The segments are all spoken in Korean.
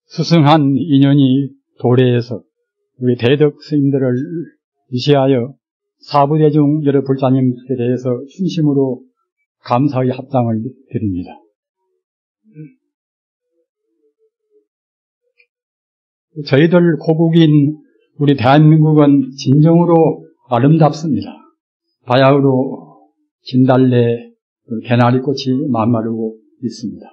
수승한 인연이 도래해서 우리 대덕 스님들을 위시하여 사부대중 여러 불자님들에 대해서 진심으로 감사의 합장을 드립니다. 저희들 고국인 우리 대한민국은 진정으로 아름답습니다. 바야흐로 진달래, 개나리꽃이 만마르고 있습니다.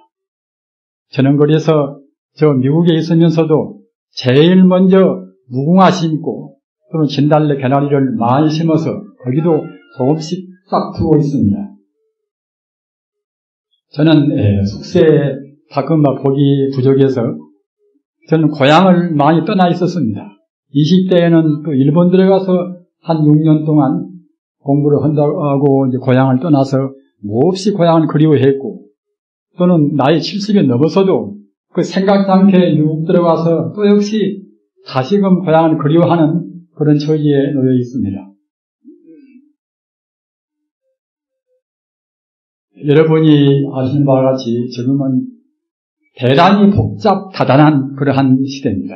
저는 그래서 저 미국에 있으면서도 제일 먼저 무궁화 심고 또는 진달래, 개나리를 많이 심어서 거기도 조금씩 싹 두고 있습니다. 저는 숙세에 가끔 보기 부족해서 저는 고향을 많이 떠나 있었습니다. 20대에는 또 일본 들어가서 한 6년 동안 공부를 한다고 이제 고향을 떠나서 몹시 고향을 그리워했고, 또는 나이 70이 넘어서도 그 생각지 않게 미국 들어가서 또 역시 다시금 고향을 그리워하는 그런 처지에 놓여 있습니다. 여러분이 아시는 바와 같이 지금은 대단히 복잡다단한 그러한 시대입니다.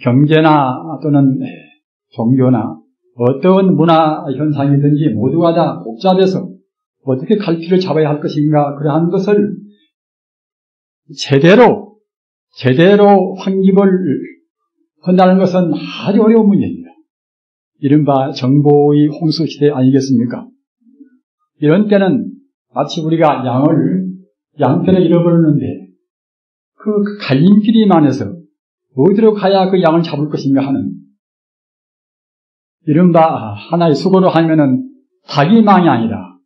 경제나 또는 종교나 어떤 문화 현상이든지 모두가 다 복잡해서 어떻게 갈피를 잡아야 할 것인가, 그러한 것을 제대로 확립을 한다는 것은 아주 어려운 문제입니다. 이른바 정보의 홍수시대 아니겠습니까? 이런 때는 마치 우리가 양편을 잃어버렸는데 그 갈림길이 많아서 어디로 가야 그 양을 잡을 것인가 하는, 이른바 하나의 수고로 하면은 닭이 망이 아니라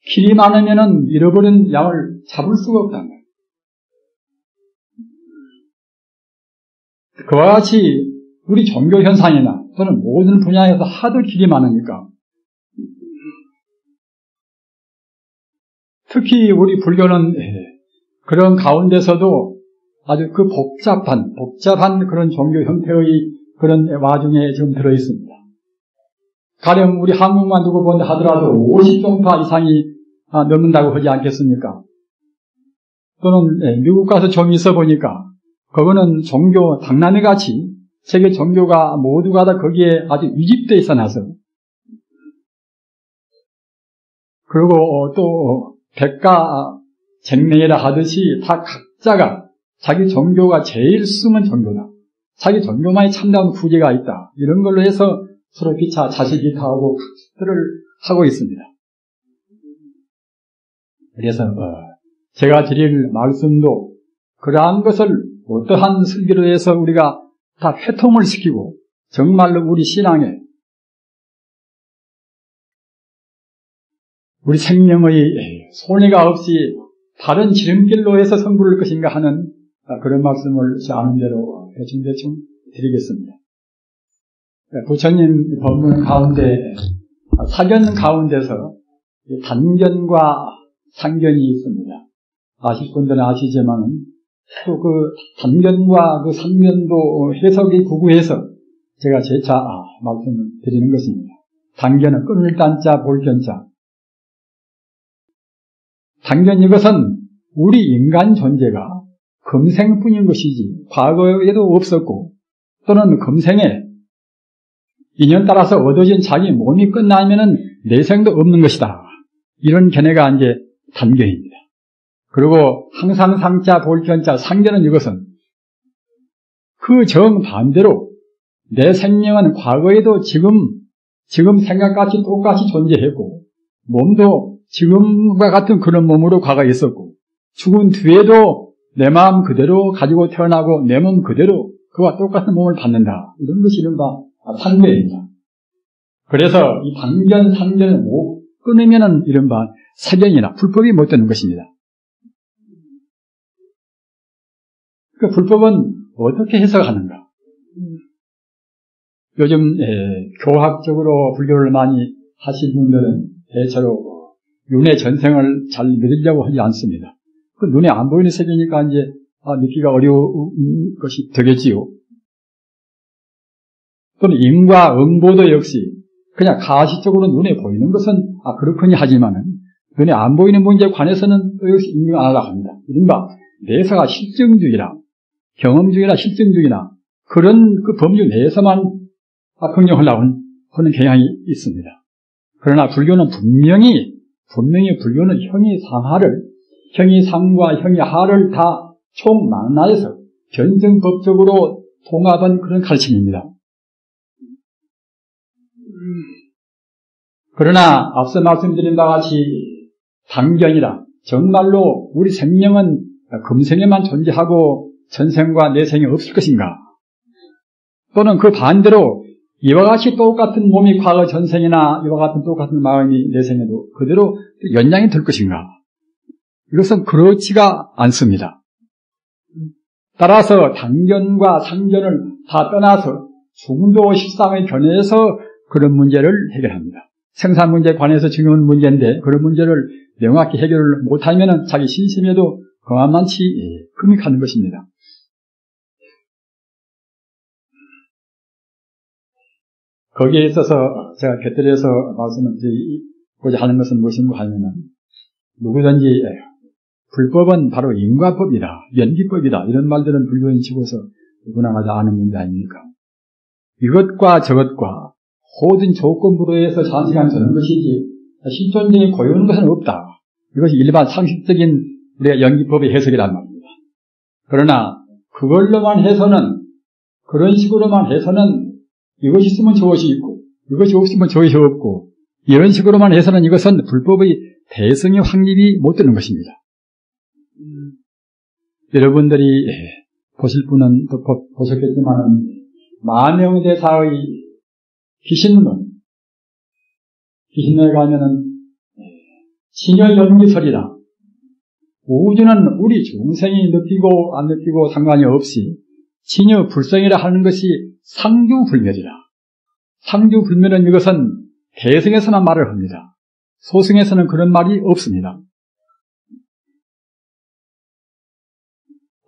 길이 많으면은 잃어버린 양을 잡을 수가 없다는 거예요. 그와 같이 우리 종교 현상이나 또는 모든 분야에서 하도 길이 많으니까, 특히 우리 불교는 그런 가운데서도 아주 그 복잡한 그런 종교 형태의 그런 와중에 지금 들어있습니다. 가령 우리 한국만 두고 본다 하더라도 50종파 이상이 넘는다고 하지 않겠습니까? 또는 미국 가서 좀 있어 보니까 그거는 종교 당나귀같이 세계 종교가 모두가 다 거기에 아주 위집되어 있어놔서, 그리고 또 백가쟁명이라 하듯이 다 각자가 자기 종교가 제일 숨은 종교다, 자기 종교만이 참다운 구제가 있다, 이런 걸로 해서 서로 피차 자식이타하고 각들을 하고 있습니다. 그래서 제가 드릴 말씀도 그러한 것을 어떠한 설교로 해서 우리가 다 회통을 시키고 정말로 우리 신앙에 우리 생명의 손해가 없이 다른 지름길로 해서 선부를 것인가 하는 그런 말씀을 제 아는 대로 대충 드리겠습니다. 부처님 법문 가운데 사견 가운데서 단견과 상견이 있습니다. 아실 분들은 아시지만은 또 그 단견과 그 상견도 해석이 구구해서 제가 재차 말씀을 드리는 것입니다. 단견은 끊을 단자 볼견자. 단견, 이것은 우리 인간 존재가 금생뿐인 것이지 과거에도 없었고 또는 금생에 인연 따라서 얻어진 자기 몸이 끝나면은 내생도 없는 것이다, 이런 견해가 이제 단견입니다. 그리고 항상 상자 볼견자 상견은 이것은 그 정반대로 내 생명은 과거에도 지금 생각같이 똑같이 존재했고 몸도 지금과 같은 그런 몸으로 과거에 있었고 죽은 뒤에도 내 마음 그대로 가지고 태어나고 내 몸 그대로 그와 똑같은 몸을 받는다, 이런 것이 이른바 상견입니다. 그래서 이 단견, 상견을 못 끊으면은 이른바 사견이나 불법이 못 되는 것입니다. 그 불법은 어떻게 해석하는가? 요즘 교학적으로 불교를 많이 하신 분들은 대체로 윤회 전생을 잘 믿으려고 하지 않습니다. 그 눈에 안 보이는 세계니까 이제 믿기가 어려운 것이 되겠지요. 또는 임과 응보도 역시 그냥 가시적으로 눈에 보이는 것은 그렇거니 하지만은 눈에 안 보이는 문제에 관해서는 또 역시 인정 안 하려고 합니다. 이른바 내사가 실증주의라, 경험주의나 실증주의나 그런 그 법률 내에서만 긍정하려고 하는 경향이 있습니다. 그러나 불교는 분명히 불교는 형이상과 형이하를 다 총망라해서 변증법적으로 통합한 그런 가르침입니다. 그러나 앞서 말씀드린 바와 같이 당견이라 정말로 우리 생명은 금생에만 존재하고 전생과 내생이 없을 것인가? 또는 그 반대로 이와 같이 똑같은 몸이 과거 전생이나 이와 같은 똑같은 마음이 내생에도 그대로 연장이 될 것인가? 이것은 그렇지가 않습니다. 따라서 당견과 상견을 다 떠나서 중도 십상의 견해에서 그런 문제를 해결합니다. 생산 문제에 관해서 중요한 문제인데 그런 문제를 명확히 해결을 못하면 자기 신심에도 그만만치 금이 가는 것입니다. 거기에 있어서 제가 곁들여서 말씀을 드리고자 하는 것은 무엇인가 하면은 누구든지 불법은 바로 인과법이다, 연기법이다 이런 말들은 불교인 치고서 누구나 다 아는 문제 아닙니까? 이것과 저것과 모든 조건부로 해서 장시간 저는 것이지 실존적인 고유한 것은 없다. 이것이 일반 상식적인 우리가 연기법의 해석이란 말입니다. 그러나 그걸로만 해서는 그런 식으로만 해서는 이것이 있으면 저것이 있고 이것이 없으면 저것이 없고 이런 식으로만 해서는 이것은 불법의 대성의 확립이 못 되는 것입니다. 여러분들이 보실 분은 또 보셨겠지만 만명대사의 기신론에 가면은 친열연기설이라 우주는 우리 중생이 느끼고 안 느끼고 상관이 없이 친여 불성이라 하는 것이 상주불멸이라. 상주불멸은 이것은 대승에서만 말을 합니다. 소승에서는 그런 말이 없습니다.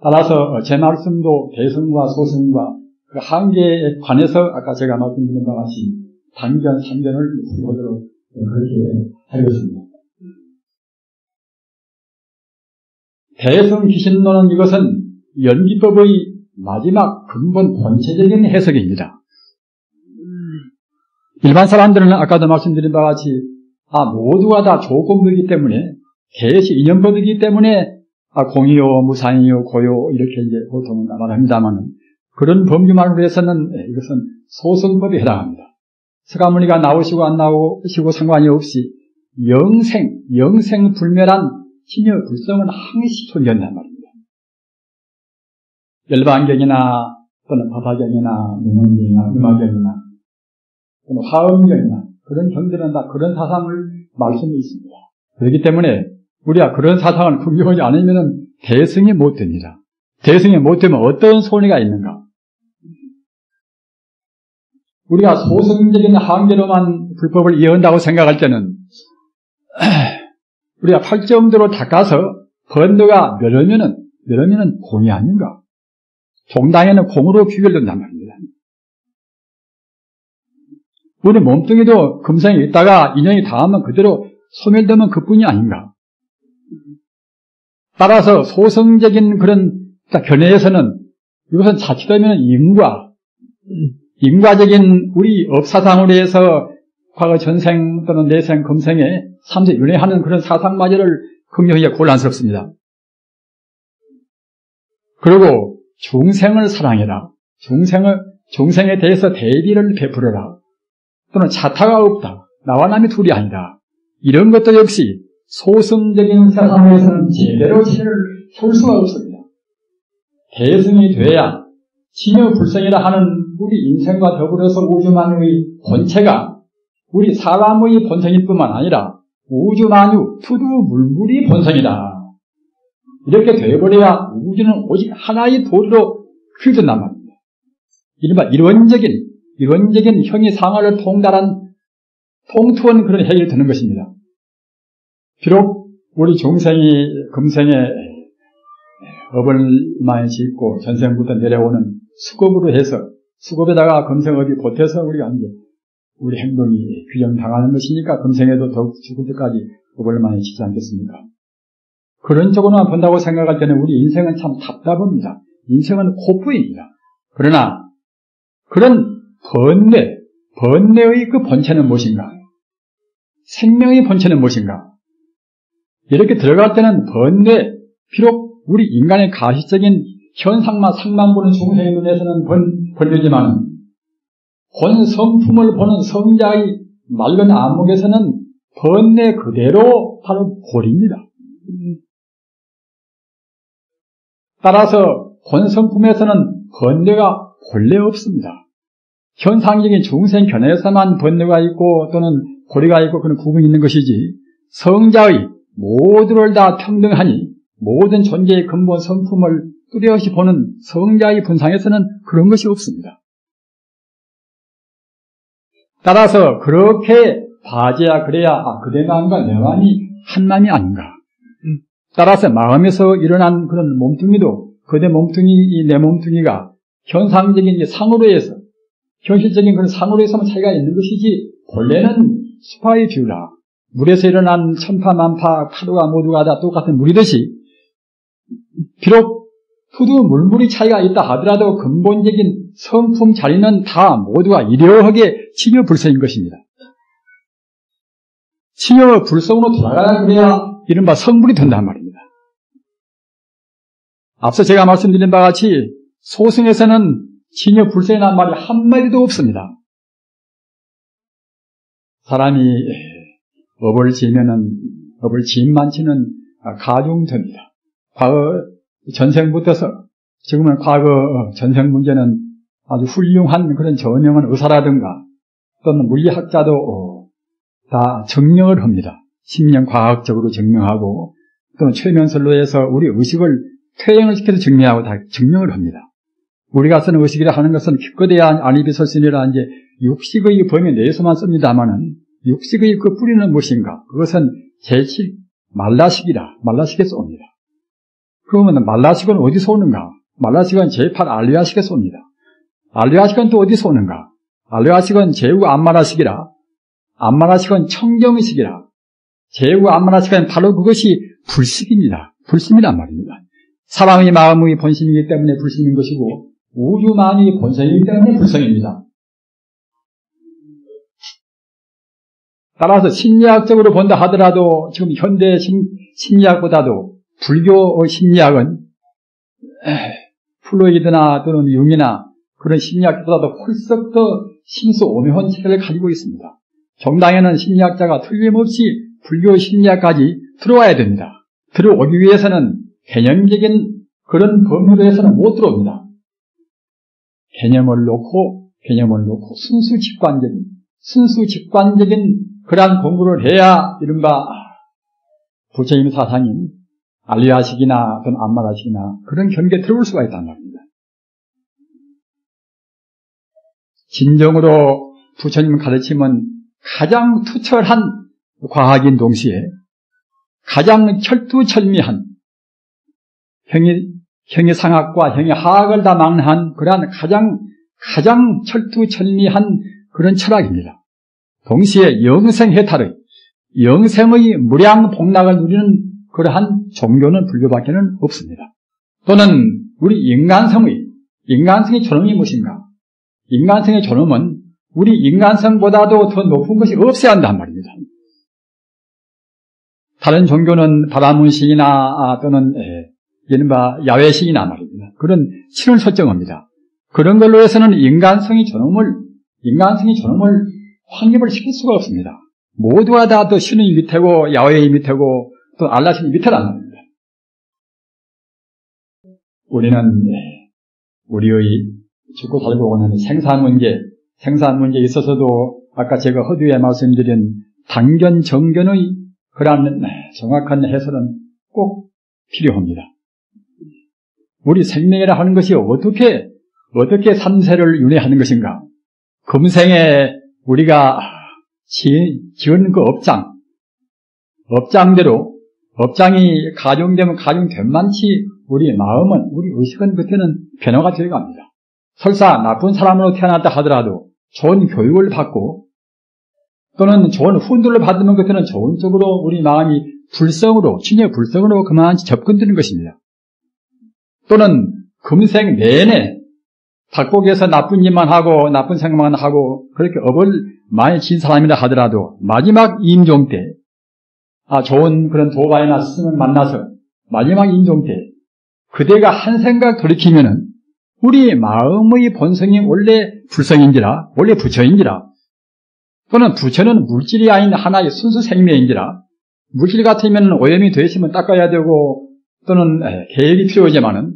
따라서 제 말씀도 대승과 소승과 그 한계에 관해서 아까 제가 말씀드린 바와 같이 단견, 상견을 보도록 그렇게 하겠습니다. 대승 기신론은 이것은 연기법의 마지막 근본 본체적인 해석입니다. 일반 사람들은 아까도 말씀드린 바와 같이 모두가 다 조건부이기 때문에 개시 인연법이기 때문에 공이요, 무상이요, 고요 이렇게 이제 보통은 말합니다만 그런 범주만으로 해서는 이것은 소승법에 해당합니다. 서가모니가 나오시고 안 나오시고 상관이 없이 영생불멸한 신여 불성은 항시 존재한단 말입니다. 열반경이나 또는 법화경이나 명언경이나 음화경이나 또는 화엄경이나 그런 경들은 다 그런 사상을 말씀이 있습니다. 그렇기 때문에 우리가 그런 사상을 긍정하지 않으면 대승이 못 됩니다. 대승이 못 되면 어떤 손해가 있는가? 우리가 소승적인 한계로만 불법을 이해한다고 생각할 때는 우리가 팔정도로 닦아서 번도가 멸하면은 공이 아닌가? 종당에는 공으로 귀결된단 말입니다. 우리 몸뚱이도 금생에 있다가 인연이 닿으면 그대로 소멸되면 그뿐이 아닌가? 따라서 소승적인 그런 견해에서는 이것은 자칫하면 인과적인 우리 업사상으로 해서 과거 전생 또는 내생, 금생에 삼세 윤회하는 그런 사상마저를 긍정하기가 곤란스럽습니다. 그리고 중생을 사랑해라. 중생에 대해서 대비를 베풀어라. 또는 자타가 없다. 나와 남이 둘이 아니다. 이런 것도 역시 소승적인 사상에서는 제대로 진을 볼 수가 없습니다. 대승이 돼야 친여 불성이라 하는 우리 인생과 더불어서 우주만유의 본체가 우리 사람의 본성일 뿐만 아니라 우주만유, 투두물물이 본성이다. 이렇게 되어버려야 우주는 오직 하나의 도리로 규정된단 말입니다. 이른바 이론적인 형이상을 통투한 그런 해결이 되는 것입니다. 비록 우리 중생이 금생에 업을 많이 짓고 전생부터 내려오는 수급으로 해서 수급에다가 금생업이 보태서 우리가 이제 우리 행동이 규정당하는 것이니까 금생에도 더욱 죽을 때까지 업을 많이 짓지 않겠습니까? 그런 쪽으로만 본다고 생각할 때는 우리 인생은 참 답답합니다. 인생은 호프입니다. 그러나 그런 번뇌의 그 본체는 무엇인가? 생명의 본체는 무엇인가? 이렇게 들어갈 때는 비록 우리 인간의 가시적인 현상만 상만 보는 중생의 눈에서는 번뇌지만 본 성품을 보는 성자의 맑은 안목에서는 번뇌 그대로 바로 골입니다. 따라서 본 성품에서는 번뇌가 본래 없습니다. 현상적인 중생 견해에서만 번뇌가 있고 또는 고리가 있고 그런 구분이 있는 것이지 성자의 모두를 다 평등하니 모든 존재의 근본 성품을 뚜렷이 보는 성자의 분상에서는 그런 것이 없습니다. 따라서 그렇게 봐줘야 그래야 그대 마음과 내 마음이 한 마음이 아닌가. 따라서 마음에서 일어난 그런 몸뚱이도 그대 몸뚱이, 내 몸뚱이가 현상적인 상으로 해서 현실적인 그런 상으로 해서만 차이가 있는 것이지 본래는 수파의 비유라. 물에서 일어난 천파만파 파도가 모두가 다 똑같은 물이듯이 비록 물물이 차이가 있다 하더라도 근본적인 성품 자리는 다 모두가 이러하게 칭여불성인 것입니다. 칭여불성으로 돌아가야 그래야 이른바 성불이 된단 말입니다. 앞서 제가 말씀드린 바와 같이 소승에서는 칭여불성이라는 말이 한마디도 없습니다. 사람이 업을 지은 많지는 가중됩니다. 과거 전생부터서 지금은 과거 전생 문제는 아주 훌륭한 그런 전형은 의사라든가 또는 물리학자도 다 증명을 합니다. 심령과학적으로 증명하고 또는 최면설로해서 우리 의식을 퇴행을 시켜서 증명하고 다 증명을 합니다. 우리가 쓰는 의식이라 하는 것은 기껏해야 아니비설신이라 이제 육식의 범위 내에서만 씁니다만은 육식의 그 뿌리는 무엇인가? 그것은 제7 말라식에서 옵니다. 그러면 말라식은 어디서 오는가? 말라식은 제8 알리아식에서 옵니다. 알리아식은 또 어디서 오는가? 알리아식은 제후 안마라식이라 안마라식은 청정의식이라 제후 안마라식은 바로 그것이 불식입니다. 불심이란 말입니다. 사람의 마음의 본심이기 때문에 불심인 것이고 우주만이 본성이기 때문에 불성입니다. 따라서 심리학적으로 본다 하더라도 지금 현대 심리학보다도 불교 심리학은 플로이드나 또는 융이나 그런 심리학보다도 훨씬 더 심수 오묘한 체계를 가지고 있습니다. 정당에는 심리학자가 틀림없이 불교 심리학까지 들어와야 됩니다. 들어오기 위해서는 개념적인 그런 범위로 해서는 못 들어옵니다. 개념을 놓고 순수 직관적인 그러한 공부를 해야 이른바 부처님 사상인 알리아식이나 또는 안마라식이나 그런 경계에 들어올 수가 있단 말입니다. 진정으로 부처님 가르침은 가장 투철한 과학인 동시에 가장 철두철미한 형이상학과 형이하학을 다 망라한 그러한 가장 철두철미한 그런 철학입니다. 동시에 영생해탈의 영생의 무량복락을 누리는 그러한 종교는 불교밖에는 없습니다. 또는 우리 인간성의 존엄이 무엇인가? 인간성의 존엄은 우리 인간성보다도 더 높은 것이 없어야 한단 말입니다. 다른 종교는 바라문식이나 또는 이른바 야외식이나 말입니다. 그런 신을 설정합니다. 그런 걸로 해서는 인간성의 존엄을 확립을 시킬 수가 없습니다. 모두가 다 또 신의 밑에고 야외의 밑에고 또 알라신의 밑에란 말입니다. 우리는 우리의 죽고 살고 오는 생사 문제에 있어서도 아까 제가 허두에 말씀드린 단견 정견의 그러한 정확한 해설은 꼭 필요합니다. 우리 생명이라 하는 것이 어떻게 삼세를 윤회하는 것인가? 금생에 우리가 지은 그 업장대로 업장이 가중되면 가중된 만치 우리 마음은, 우리 의식은 그때는 변화가 되어갑니다. 설사 나쁜 사람으로 태어났다 하더라도 좋은 교육을 받고 또는 좋은 훈도를 받으면 그때는 좋은 쪽으로 우리 마음이 불성으로, 친여 불성으로 그만 접근되는 것입니다. 또는 금생 내내 닭고기에서 나쁜 일만 하고 나쁜 생각만 하고 그렇게 업을 많이 진 사람이라 하더라도 마지막 임종 때 좋은 그런 도바이나 스승을 만나서 마지막 임종 때 그대가 한 생각 돌이키면은 우리 마음의 본성이 원래 불성인지라 원래 부처인지라 또는 부처는 물질이 아닌 하나의 순수 생명인지라 물질 같으면 오염이 되시면 닦아야 되고 또는 계획이 필요하지만은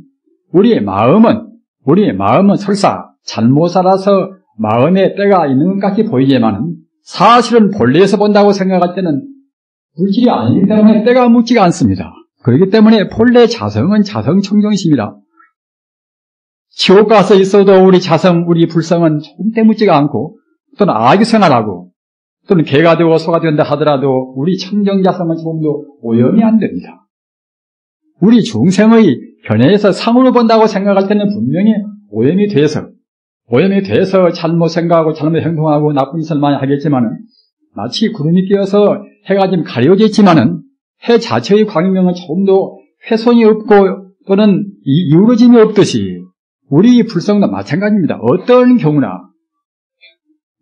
우리 마음은 설사 잘못 살아서 마음에 때가 있는 것 같이 보이지만은 사실은 본래에서 본다고 생각할 때는 물질이 아니기 때문에 때가 묻지가 않습니다. 그렇기 때문에 본래 자성은 자성청정심이라 지옥 가서 있어도 우리 자성, 우리 불성은 절대 묻지가 않고 또는 악이 생활하고 또는 개가 되고 소가 된다 하더라도 우리 청정자성은 조금도 오염이 안 됩니다. 우리 중생의 견해에서 상으로 본다고 생각할 때는 분명히 오염이 돼서 잘못 생각하고 잘못 행동하고 나쁜 짓을 많이 하겠지만은 마치 구름이 끼어서 해가 좀 가려져 있지만은 해 자체의 광명은 조금도 훼손이 없고 또는 이우러짐이 없듯이 우리 불성도 마찬가지입니다. 어떤 경우나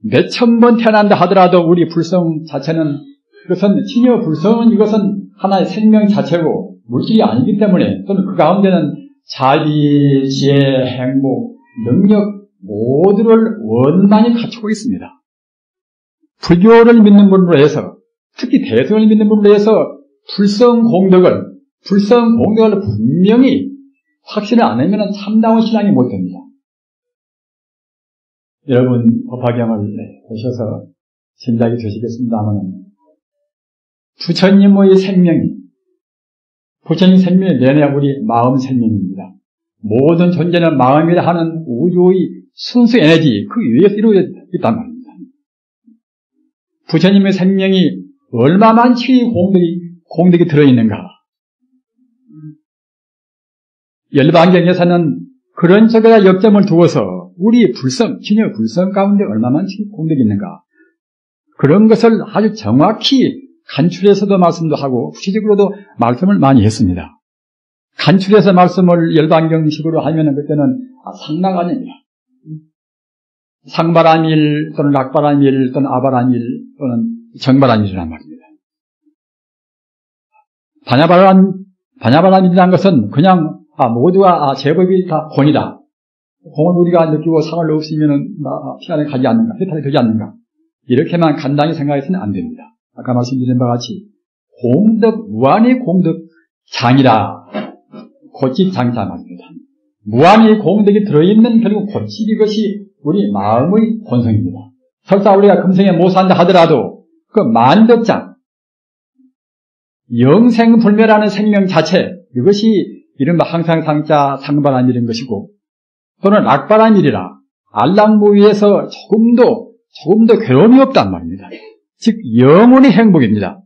몇천 번 태어난다 하더라도 우리 불성 자체는 이것은 친여 불성은 이것은 하나의 생명 자체고 물질이 아니기 때문에 또는 그 가운데는 자비, 지혜, 행복, 능력 모두를 원만히 갖추고 있습니다. 불교를 믿는 분으로 해서 특히 대승을 믿는 분으로 해서 불성 공덕을 분명히 확신을 안 하면 참다운 신앙이 못 됩니다. 여러분 법화경을 보셔서 짐작이 되시겠습니다만 부처님의 생명이 부처님 생명이 내내 우리 마음 생명입니다. 모든 존재는 마음이라 하는 우주의 순수 에너지 그 위에서 이루어져 있단 말입니다. 부처님의 생명이 얼마만치 공덕이 들어있는가. 열반경에서는 그런 쪽에다 역점을 두어서 우리 친여 불성 가운데 얼마만치 공덕이 있는가. 그런 것을 아주 정확히 간추려서도 말씀도 하고 구체적으로도 말씀을 많이 했습니다. 간추려서 말씀을 열반경식으로 하면은 그때는 상나간입니다. 상바라밀 또는 낙바라밀 또는 아바라밀 또는 정바라밀이란 말입니다. 반야바라밀이라는 것은 그냥 모두가 제법이 다 공이다. 공을 우리가 느끼고 상을 없으면은 시간에 가지 않는가, 해탈이 되지 않는가. 이렇게만 간단히 생각해서는 안 됩니다. 아까 말씀드린 바와 같이 공덕, 무한의 공덕장이라 고집장자 말입니다. 무한의 공덕이 들어있는 결국 고집 이것이 우리 마음의 본성입니다. 설사 우리가 금생에 못 산다 하더라도 그 만덕장, 영생불멸하는 생명 자체 이것이 이른바 항상상자 상바라밀인 것이고 또는 낙바라밀이라 알락무위에서 조금도 괴로움이 없단 말입니다. 즉 영원히 행복입니다.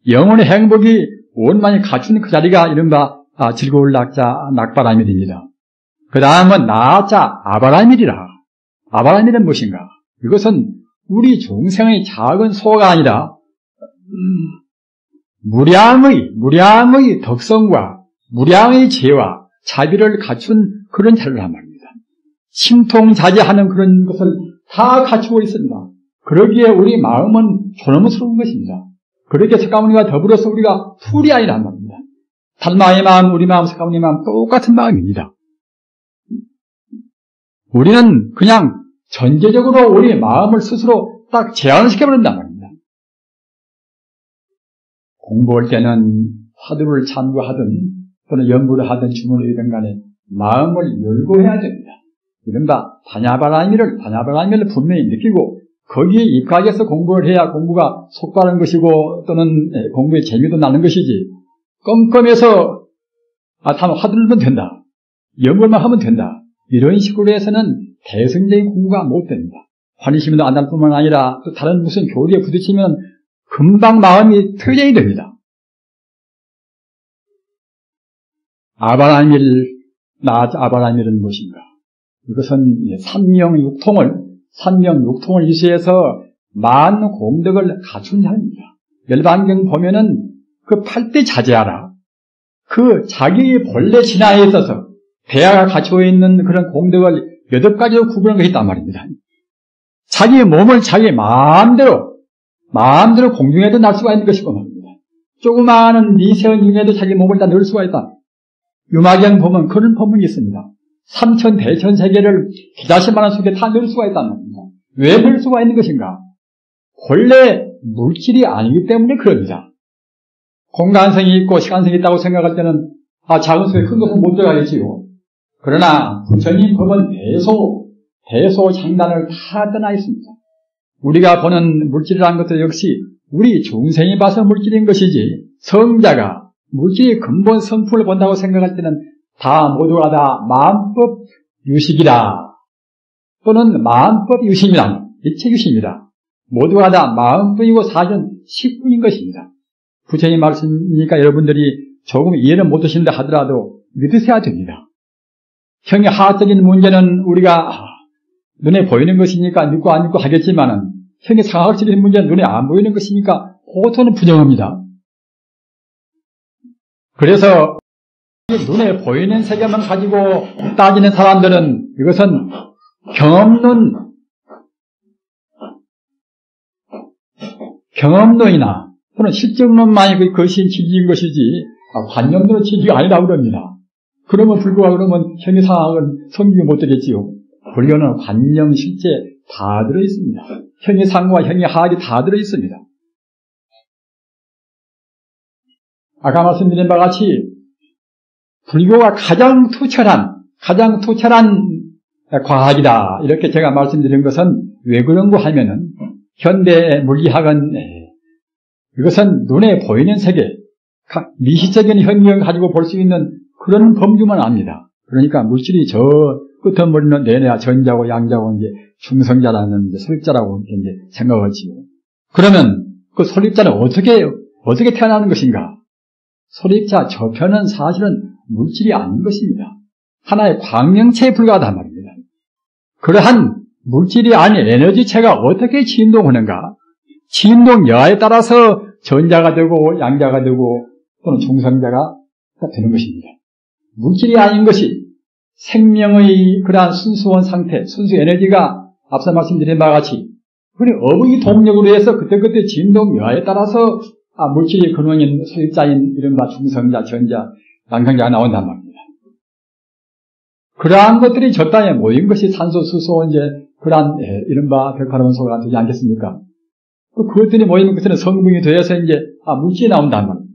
영원히 행복이 원만히 갖춘 그 자리가 이른바 즐거울 낙자 낙바라밀입니다. 그 다음은 나자 아바라밀이라. 아바라밀은 무엇인가? 이것은 우리 중생의 작은 소가 아니라 무량의 덕성과 무량의 죄와 자비를 갖춘 그런 자리란 말입니다. 심통자제하는 그런 것을 다 갖추고 있습니다. 그러기에 우리 마음은 존엄스러운 것입니다. 그렇게 석가모니와 더불어서 우리가 풀이 아니란 말입니다. 달마의 마음, 우리 마음, 석가모니 마음 똑같은 마음입니다. 우리는 그냥 전제적으로 우리 마음을 스스로 딱 제한시켜버린단 말입니다. 공부할 때는 화두를 참고하든 또는 연구를 하든 주문을 하든 간에 마음을 열고 해야 됩니다. 이른바 반야바라밀을 분명히 느끼고 거기에 입각해서 공부를 해야 공부가 속바른 것이고 또는 공부의 재미도 나는 것이지 껌껌해서 화두를 된다. 연구만 하면 된다. 이런 식으로 해서는 대승적인 공부가 못 됩니다. 환희심도 안 날 뿐만 아니라 또 다른 무슨 교리에 부딪히면 금방 마음이 퇴진이 됩니다. 아바라밀은 무엇인가? 이것은 삼명육통을 이수해서 만 공덕을 갖춘 자입니다. 열반경 보면은 그 팔 때 자제하라. 그 자기의 본래 진화에 있어서 대화가 갖추어 있는 그런 공덕을 8가지로 구분한 것이 있단 말입니다. 자기의 몸을 자기 마음대로 공중에도 날 수가 있는 것이고 말입니다. 조그마한 미세한 중에도 자기 몸을 다 넣을 수가 있다. 유마경 보면 그런 법문이 있습니다. 삼천 대천 세계를 기자신만한 속에 다 넣을 수가 있단 말입니다. 왜 넣을 수가 있는 것인가? 본래 물질이 아니기 때문에 그럽니다. 공간성이 있고 시간성이 있다고 생각할 때는 작은 속에 큰 것은 못 들어가겠지요. 그러나 부처님 법은 대소장단을 다 떠나 있습니다. 우리가 보는 물질이라는 것도 역시 우리 중생이 봐서 물질인 것이지, 성자가 물질의 근본 성품을 본다고 생각할 때는 다 모두가 다 마음법 유식이다, 또는 마음법 유심이다, 일체 유심이다. 모두가 다 마음뿐이고 사실은 식뿐인 것입니다. 부처님 말씀이니까 여러분들이 조금 이해를 못하시는데 하더라도 믿으셔야 됩니다. 형의 하학적인 문제는 우리가 눈에 보이는 것이니까 믿고 안 믿고 하겠지만은, 형의 상학적인 문제는 눈에 안 보이는 것이니까 보통은 부정합니다. 그래서 눈에 보이는 세계만 가지고 따지는 사람들은 이것은 경험론이나 또는 실증론만이 그것이 진리인 것이지 관념론은 진리가 아니라고 그럽니다. 그러면 불구하고 그러면 형의 상학은 성립이 못 되겠지요. 불교는 관념, 실제 다 들어있습니다. 형의 상과 형의 하학이 다 들어있습니다. 아까 말씀드린 바와 같이 불교가 가장 투철한 과학이다, 이렇게 제가 말씀드린 것은 왜 그런가 하면은, 현대 물리학은 이것은 눈에 보이는 세계, 미시적인 현미를 가지고 볼 수 있는 그런 범주만 압니다. 그러니까 물질이 저 끄트머리는 내내 전자고 양자고 이제 중성자라는 설립자라고 이제 생각하지요. 그러면 그 설립자는 어떻게 태어나는 것인가? 설립자 저편은 사실은 물질이 아닌 것입니다. 하나의 광명체에 불과하단 말입니다. 그러한 물질이 아닌 에너지체가 어떻게 진동하는가? 진동 여하에 따라서 전자가 되고 양자가 되고 또는 중성자가 되는 것입니다. 물질이 아닌 것이 생명의 그러한 순수한 상태, 순수 에너지가 앞서 말씀드린 바와 같이 업의 동력으로 해서 그때그때 진동 여하에 따라서 물질의 근원인 소립자인 이른바 중성자, 전자, 양성자가 나온단 말입니다. 그러한 것들이 저 땅에 모인 것이 산소, 수소, 이제 그러한 이른바 벽화론소가 되지 않겠습니까? 그것들이 모이는 것은 성분이 되어서 이제 물질이 나온단 말입니다.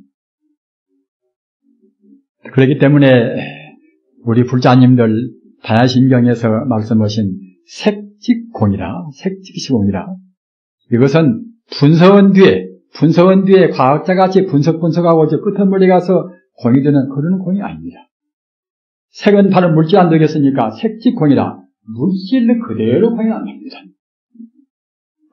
그렇기 때문에 우리 불자님들 다야신경에서 말씀하신 색직공이라, 색직시공이라, 이것은 분석한 뒤에 과학자같이 분석하고 이제 끝머리 가서 공이 되는 그런 공이 아닙니다. 색은 바로 물질 안 되겠으니까 색직공이라, 물질 그대로 공이 안 됩니다.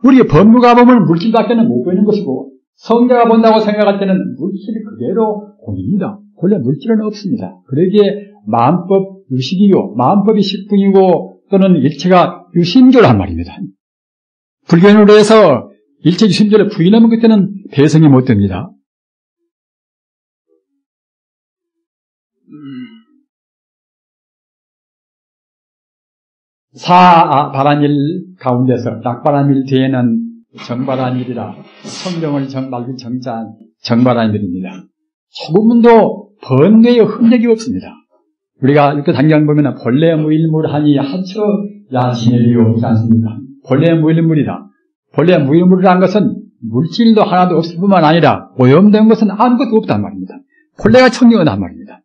우리 법무가 보면 물질밖에는 못 보이는 것이고, 성자가 본다고 생각할 때는 물질 그대로 공입니다. 원래 물질은 없습니다. 그러기에 마음법 유식이요, 마음법이 식분이고 또는 일체가 유심조란 말입니다. 불교인으로 해서 일체 유심조를 부인하면 그때는 배성이 못 됩니다. 사바라밀 가운데서 낙바라밀 뒤에는 정바라밀이라, 성경을 맑은 정자한 정바라밀입니다. 조금도 번뇌의 흔적이 없습니다. 우리가 이렇게 당장 보면 본래 무일물하니 하처 야신엘이오지 않습니까? 본래 무일물이다. 본래 무일물이라는 것은 물질도 하나도 없을 뿐만 아니라 오염된 것은 아무것도 없단 말입니다. 본래가 청정하단 말입니다.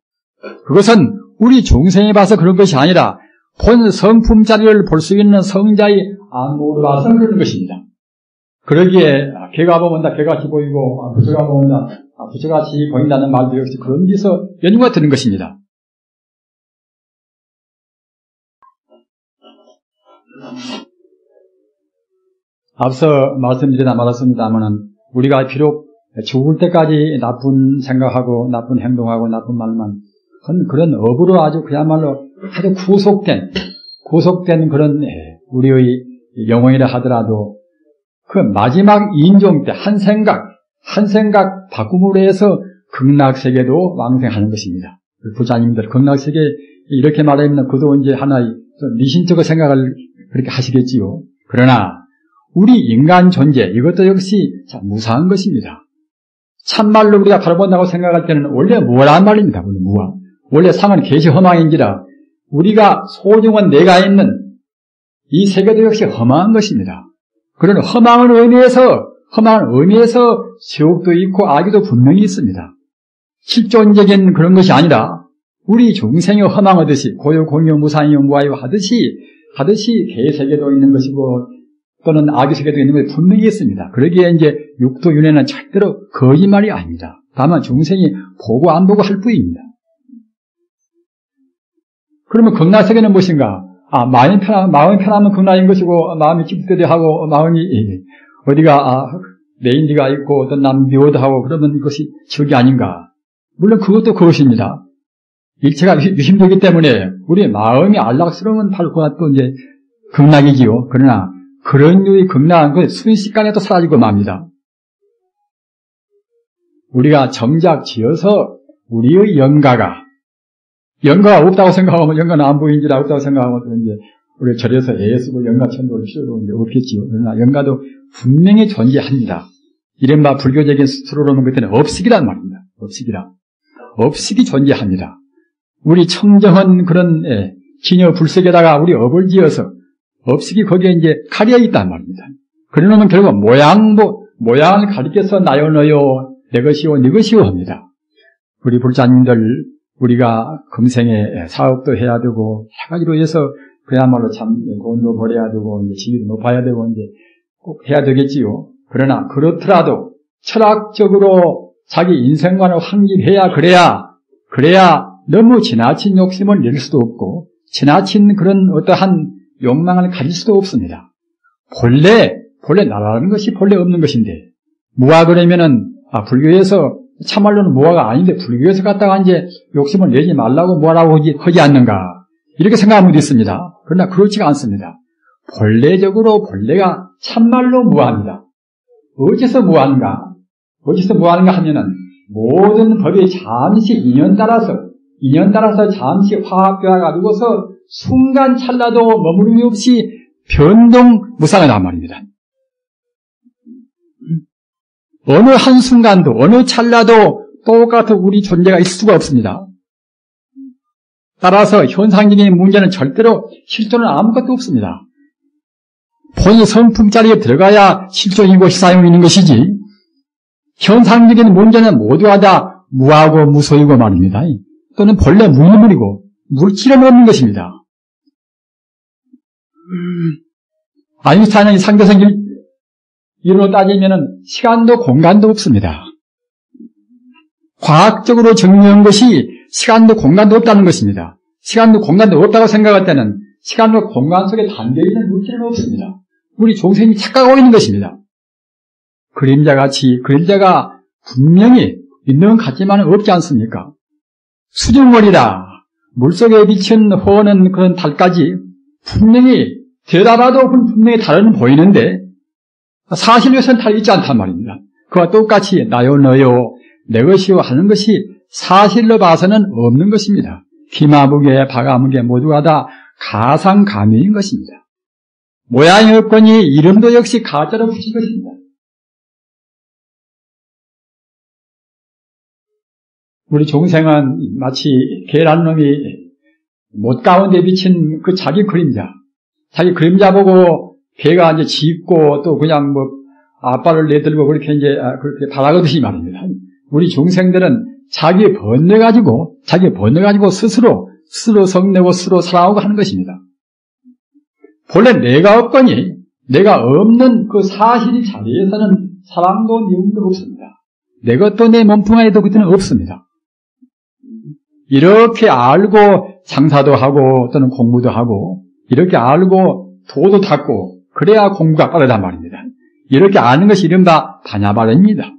그것은 우리 중생이 봐서 그런 것이 아니라 본 성품 자리를 볼 수 있는 성자의 안목으로 봐서 그런 것입니다. 그러기에 개가 보면 개같이 보이고 부처가 보면 부처같이 보인다는 말도 역시 그런 데서 연유가 되는 것입니다. 앞서 말씀드리다 말았습니다만은 우리가 비록 죽을 때까지 나쁜 생각하고 나쁜 행동하고 나쁜 말만 그런 업으로 아주 그야말로 아주 구속된 그런 우리의 영혼이라 하더라도 그 마지막 인종 때 한 생각, 한 생각 바꿈으로 해서 극락세계도 왕생하는 것입니다. 부자님들 극락세계 이렇게 말하면 그도 이제 하나의 미신적인 생각을 그렇게 하시겠지요. 그러나 우리 인간 존재 이것도 역시 무사한 것입니다. 참말로 우리가 바라본다고 생각할 때는 원래 뭐란 말입니다. 원래 상은 계시 허망인지라 우리가 소중한 내가 있는 이 세계도 역시 허망한 것입니다. 그런 허망한 의미에서 지옥도 있고 악이도 분명히 있습니다. 실존적인 그런 것이 아니라 우리 중생의 허망하듯이 고요 공유 무상이 무아요 하듯이 개세계도 있는 것이고 또는 악의 세계도 있는 것이 분명히 있습니다. 그러기에 이제 육도 윤회는 절대로 거짓말이 아닙니다. 다만 중생이 보고 안 보고 할 뿐입니다. 그러면 극락세계는 무엇인가? 마음이 편하면 극락인 것이고 마음이 찝찝하고 마음이 어디가 내인디가 있고 어떤 남묘하고 그러면 이것이 지옥이 아닌가? 물론 그것도 그것입니다. 일체가 유심되기 때문에 우리 마음이 안락스러우면 바로 그것도 또 이제 극락이지요. 그러나 그런 류의 극락은 그 순식간에 또 사라지고 맙니다. 우리가 정작 지어서 우리의 영가가 없다고 생각하면 영가는 안 보이는지라 없다고 생각하면 이제 우리가 절에서 애쓰고 영가 천도를 필요로 이제 없겠지요. 그러나 영가도 분명히 존재합니다. 이른바 불교적인 스스로로는 그때는 업식이란 말입니다. 업식이 존재합니다. 우리 청정한 그런 기녀 불색에다가 우리 업을 지어서 업식이 거기에 이제 가려 있단 말입니다. 그러면 결국 모양을 가리켜서 나요 너요 내 것이요 네 것이요 합니다. 우리 불자님들 우리가 금생에 사업도 해야 되고 여러 가지로 해서 그야말로 참 돈도 벌어야 되고 이제 지위도 높아야 되고 이제 꼭 해야 되겠지요. 그러나 그렇더라도 철학적으로 자기 인생관을 확립해야 그래야 너무 지나친 욕심을 낼 수도 없고 지나친 그런 어떠한 욕망을 가질 수도 없습니다. 본래 나라는 것이 본래 없는 것인데 무아 그러면은 불교에서 참말로는 무아가 아닌데 불교에서 갖다가 이제 욕심을 내지 말라고 무아라고 하지 않는가 이렇게 생각하는 분도 있습니다. 그러나 그렇지가 않습니다. 본래가 참말로 무아입니다. 어째서 무아인가 하면은 모든 법이 잠시 인연 따라서 잠시 화합되어 가지고서 순간 찰나도 머무름이 없이 변동무상하단 말입니다. 어느 한순간도 어느 찰나도 똑같은 우리 존재가 있을 수가 없습니다. 따라서 현상적인 문제는 절대로 실존은 아무것도 없습니다. 본이 성품자리에 들어가야 실존이고 시사용이 있는 것이지 현상적인 문제는 모두가 다 무하고 무소이고 말입니다. 또는 본래 무인물이고 물질은 없는 것입니다. 아인슈타인의 상대성 이론으로 따지면 시간도 공간도 없습니다. 과학적으로 증명한 것이 시간도 공간도 없다는 것입니다. 시간도 공간도 없다고 생각할 때는 시간과 공간 속에 담겨있는 물질은 없습니다. 우리 중생이 착각하고 있는 것입니다. 그림자가 분명히 있는 것 같지만 없지 않습니까? 수중월이라 물속에 비친 허는 그런 달까지 분명히 들여다봐도 분명히 달은 보이는데 사실로서는 달 있지 않단 말입니다. 그와 똑같이 나요 너요 내 것이요 하는 것이 사실로 봐서는 없는 것입니다. 기마무게 바가무게 모두가 다 가상가면인 것입니다. 모양이 없거니 이름도 역시 가짜로 붙인 것입니다. 우리 중생은 마치 개라는 놈이 못 가운데 비친 그 자기 그림자 보고 개가 이제 짖고 또 그냥 앞발을 내들고 그렇게 그렇게 바라거듯이 말입니다. 우리 중생들은 자기 번뇌가지고 스스로 성내고 스스로 살아오고 하는 것입니다. 본래 내가 없거니 내가 없는 그 사실이 자리에서는 사랑도 미움도 없습니다. 내 것도 내 몸뚱 안에도 그때는 없습니다. 이렇게 알고 장사도 하고 또는 공부도 하고 이렇게 알고 도도 닦고 그래야 공부가 빠르단 말입니다. 이렇게 아는 것이 이른바 반야바라입니다.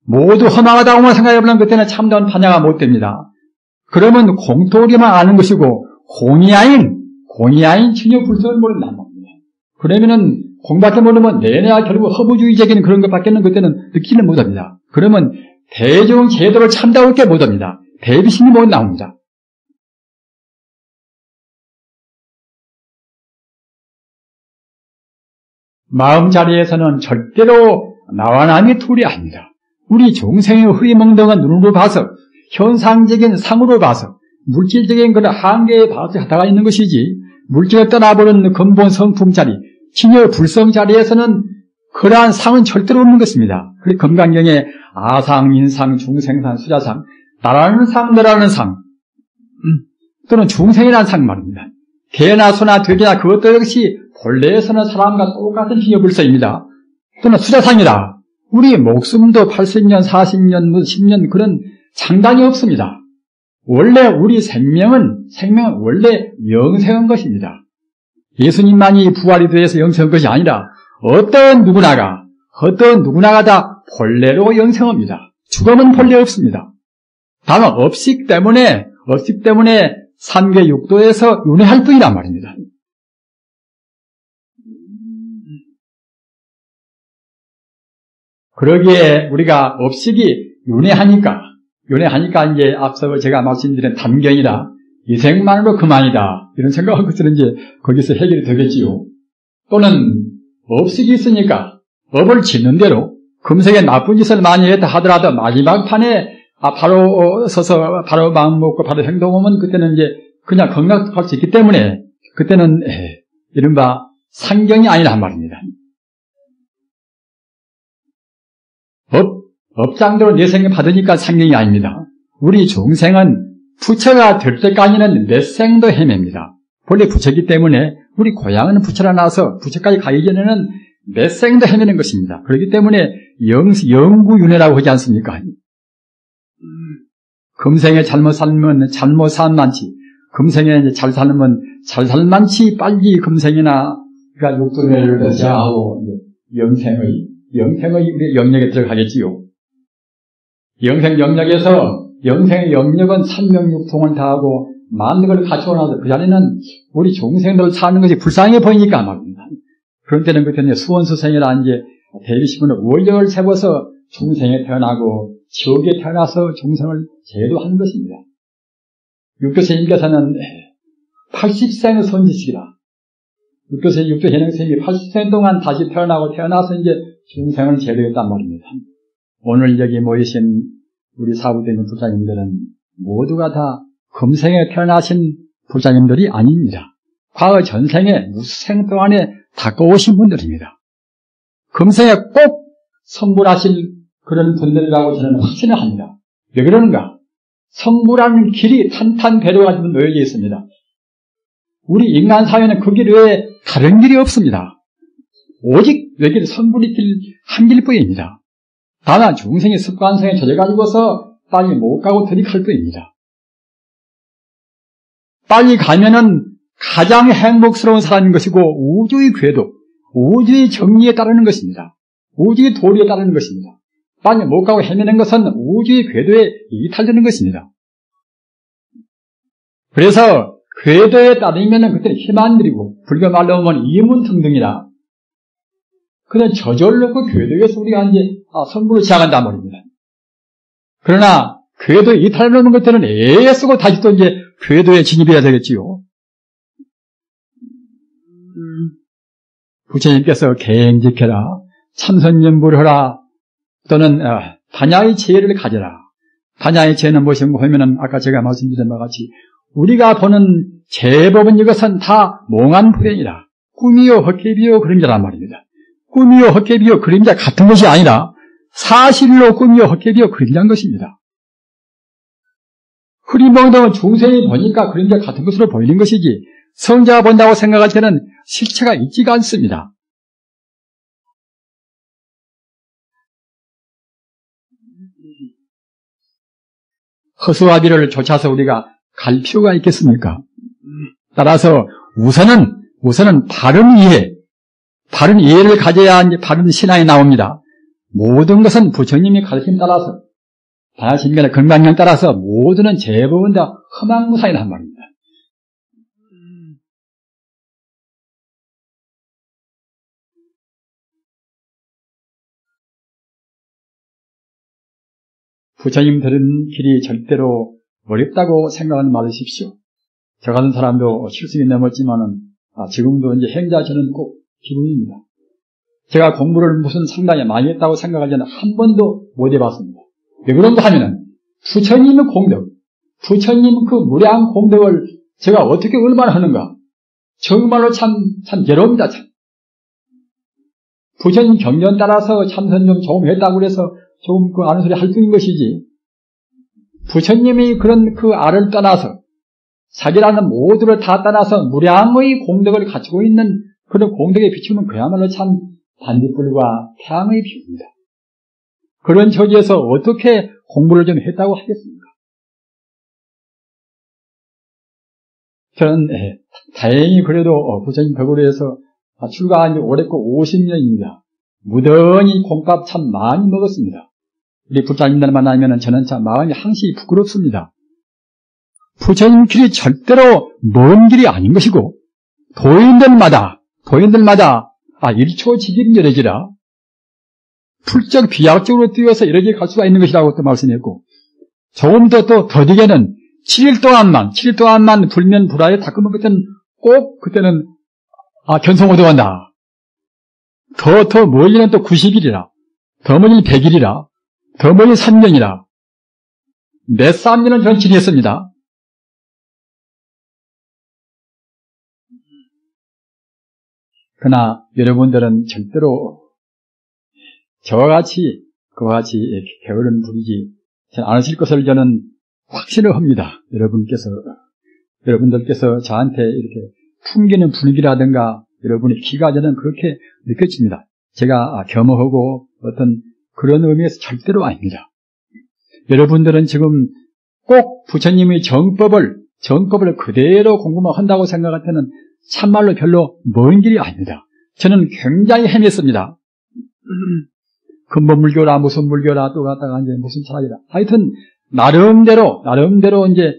모두 허망하다고만 생각해보면 그때는 참다운 반야가 못 됩니다. 그러면 공토리만 아는 것이고 공이 아닌 진여 불성을 모른단 말입니다. 그러면은 공부밖에 모르면 내내 결국 허무주의적인 그런 것밖에는 그때는 느끼는 못합니다. 그러면 대중 제도를 참다올 게 못합니다. 배비심이 못 나옵니다. 마음자리에서는 절대로 나와 남이 둘이 아닙니다. 우리 중생의 흐리멍덩한 눈으로 봐서 현상적인 상으로 봐서 물질적인 그런 한계에 봐서 하다가 있는 것이지 물질을 떠나버리는 근본 성품 자리, 진여 불성 자리에서는 그러한 상은 절대로 없는 것입니다. 그리고 금강경에 아상, 인상, 중생상, 수자상, 나라는 상, 너라는 상, 또는 중생이라는 상 말입니다. 개나 소나 돼지나 그것도 역시 본래에서는 사람과 똑같은 진여불성입니다. 또는 수자상이라 우리 목숨도 80년, 40년, 10년 그런 장단이 없습니다. 원래 우리 생명은 원래 영생한 것입니다. 예수님만이 부활이 되어서 영생한 것이 아니라 어떤 누구나가 다 본래로 영생합니다. 죽음은 본래 없습니다. 다만 업식 때문에 삼계 육도에서 윤회할 뿐이란 말입니다. 그러기에 우리가 업식이 윤회하니까 이제 앞서 제가 말씀드린 단경이다. 이 생만으로 그만이다. 이런 생각하고 있으면 이제 거기서 해결이 되겠지요. 또는 업식이 있으니까 업을 짓는 대로 금생에 나쁜 짓을 많이 했다 하더라도 마지막 판에 바로 서서 바로 마음 먹고 바로 행동하면 그때는 이제 그냥 경락할 수 있기 때문에 그때는 이른바 상경이 아니란 말입니다. 업장대로 내생을 받으니까 상경이 아닙니다. 우리 중생은 부처가 될 때까지는 몇 생도 헤맵니다. 본래 부처이기 때문에 우리 고향은 부처라 나서 부처까지 가기 전에는 몇 생도 헤매는 것입니다. 그렇기 때문에 영구윤회라고 하지 않습니까? 금생에 잘못 살면 잘못 산만치, 금생에 이제 잘 살면 잘 살만치 빨리 금생이나 그러니까 육도윤회를 거쳐하고 영생의 우리 영역에 들어가겠지요. 영생 영역에서 영생의 영역은 삼명육통을 다하고 많은 걸 갖추어놔서 그 자리는 우리 중생들 사는 것이 불쌍해 보이니까 말입니다. 그런 때는 그때는 수원수생이라 이제 대비시문을 원력을 세워서 중생에 태어나고 지옥에 태어나서 중생을 제도하는 것입니다. 육도스님께서는 80생을 선지식이라. 육도현행스님이 80생 동안 다시 태어나서 이제 중생을 제도했단 말입니다. 오늘 여기 모이신 우리 사부되는 부자님들은 모두가 다 금생에 태어나신 부자님들이 아닙니다. 과거 전생에 무수생 동안에 닦아오신 분들입니다. 금생에 꼭 성불하실 그런 분들이라고 저는 확신을 합니다. 왜 그러는가? 성불하는 길이 탄탄배로가 놓여져 있습니다. 우리 인간 사회는 그 길 외에 다른 길이 없습니다. 오직 여기 성불의 길 한 길뿐입니다. 다만 중생의 습관성에 젖어가지고서 빨리 못 가고 들이갈 뿐입니다. 빨리 가면은 가장 행복스러운 사람인 것이고 우주의 궤도, 우주의 정리에 따르는 것입니다. 우주의 도리에 따르는 것입니다. 빨리 못 가고 헤매는 것은 우주의 궤도에 이탈되는 것입니다. 그래서 궤도에 따르면은 그때는 힘 안 들이고 불교 말로 하면 이문등등이라 그냥 저절로 그 궤도에서 우리가 이제 선불을 시작한단 말입니다. 그러나 궤도에 이탈하는 것들은 애쓰고 다시 또 이제 궤도에 진입해야 되겠지요. 부처님께서 갱직해라, 참선연불을 하라, 또는 단야의 지혜를 가져라. 단야의 지혜는 무엇인가 하면은 아까 제가 말씀드린 바와 같이 우리가 보는 제법은 이것은 다 몽환불행이다. 꿈이요 헛개비요 그림자란 말입니다. 꿈이요 헛개비요 그림자 같은 것이 아니라 사실로 꿈이요 헛개비요 그림자인 것입니다. 흐리멍덩은 중생이 보니까 그림자 같은 것으로 보이는 것이지 성자가 본다고 생각할 때는 실체가 있지가 않습니다. 허수아비를 쫓아서 우리가 갈 필요가 있겠습니까? 따라서 우선은 바른 이해를 가져야 이제 바른 신앙이 나옵니다. 모든 것은 부처님이 가르침 따라서, 다하신면의 건강량 따라서 모두는 제법은 다 허망무상이란 말입니다. 부처님 들은 길이 절대로 어렵다고 생각하지 마십시오. 저 같은 사람도 70이 넘었지만은 지금도 이제 행자 저는 꼭 기분입니다. 제가 공부를 무슨 상당히 많이 했다고 생각하지는 한 번도 못 해봤습니다. 왜 그런가 하면은 부처님의 공덕, 부처님 그 무량 공덕을 제가 어떻게 얼마나 하는가? 정말로 참 괴로웁니다. 참. 부처님 경전 따라서 참선 좀 조금 했다고 그래서 조금 그 아는 소리 할 뿐인 것이지. 부처님이 그런 그 알을 떠나서 자기라는 모두를 다 떠나서 무량의 공덕을 가지고 있는 그런 공덕에 비추면 그야말로 참 반딧불과 태양의 비유입니다. 그런 처지에서 어떻게 공부를 좀 했다고 하겠습니까? 저는 다행히 그래도 부처님 덕으로 해서 출가한 지 오래고 50년입니다. 무던히 콩밥 참 많이 먹었습니다. 우리 부처님들 만나면 저는 참 마음이 항시 부끄럽습니다. 부처님 길이 절대로 먼 길이 아닌 것이고 도인들마다 일초지김여러지라 풀적 비약적으로 뛰어서 이렇게 갈 수가 있는 것이라고 또 말씀했고 조금 더 더디게는 7일 동안만 불면 불화에 닦으면 그때는 견성호도 간다. 더 멀리는 또 90일이라 더 멀리는 100일이라 더 멀리는 3년이라 몇 3년을 저는 지냈습니다. 그러나 여러분들은 절대로 그와 같이 게으른 부리지 않으실 것을 저는 확신을 합니다. 여러분들께서 저한테 이렇게 풍기는 분위기라든가 여러분의 기가 저는 그렇게 느껴집니다. 제가 겸허하고 어떤 그런 의미에서 절대로 아닙니다. 여러분들은 지금 꼭 부처님의 정법을 그대로 공부만 한다고 생각할 때는 참말로 별로 먼 길이 아닙니다. 저는 굉장히 헤맸습니다. 근본물교라 무슨 물교라 또 갔다가 이제 무슨 철학이다. 하여튼 나름대로 이제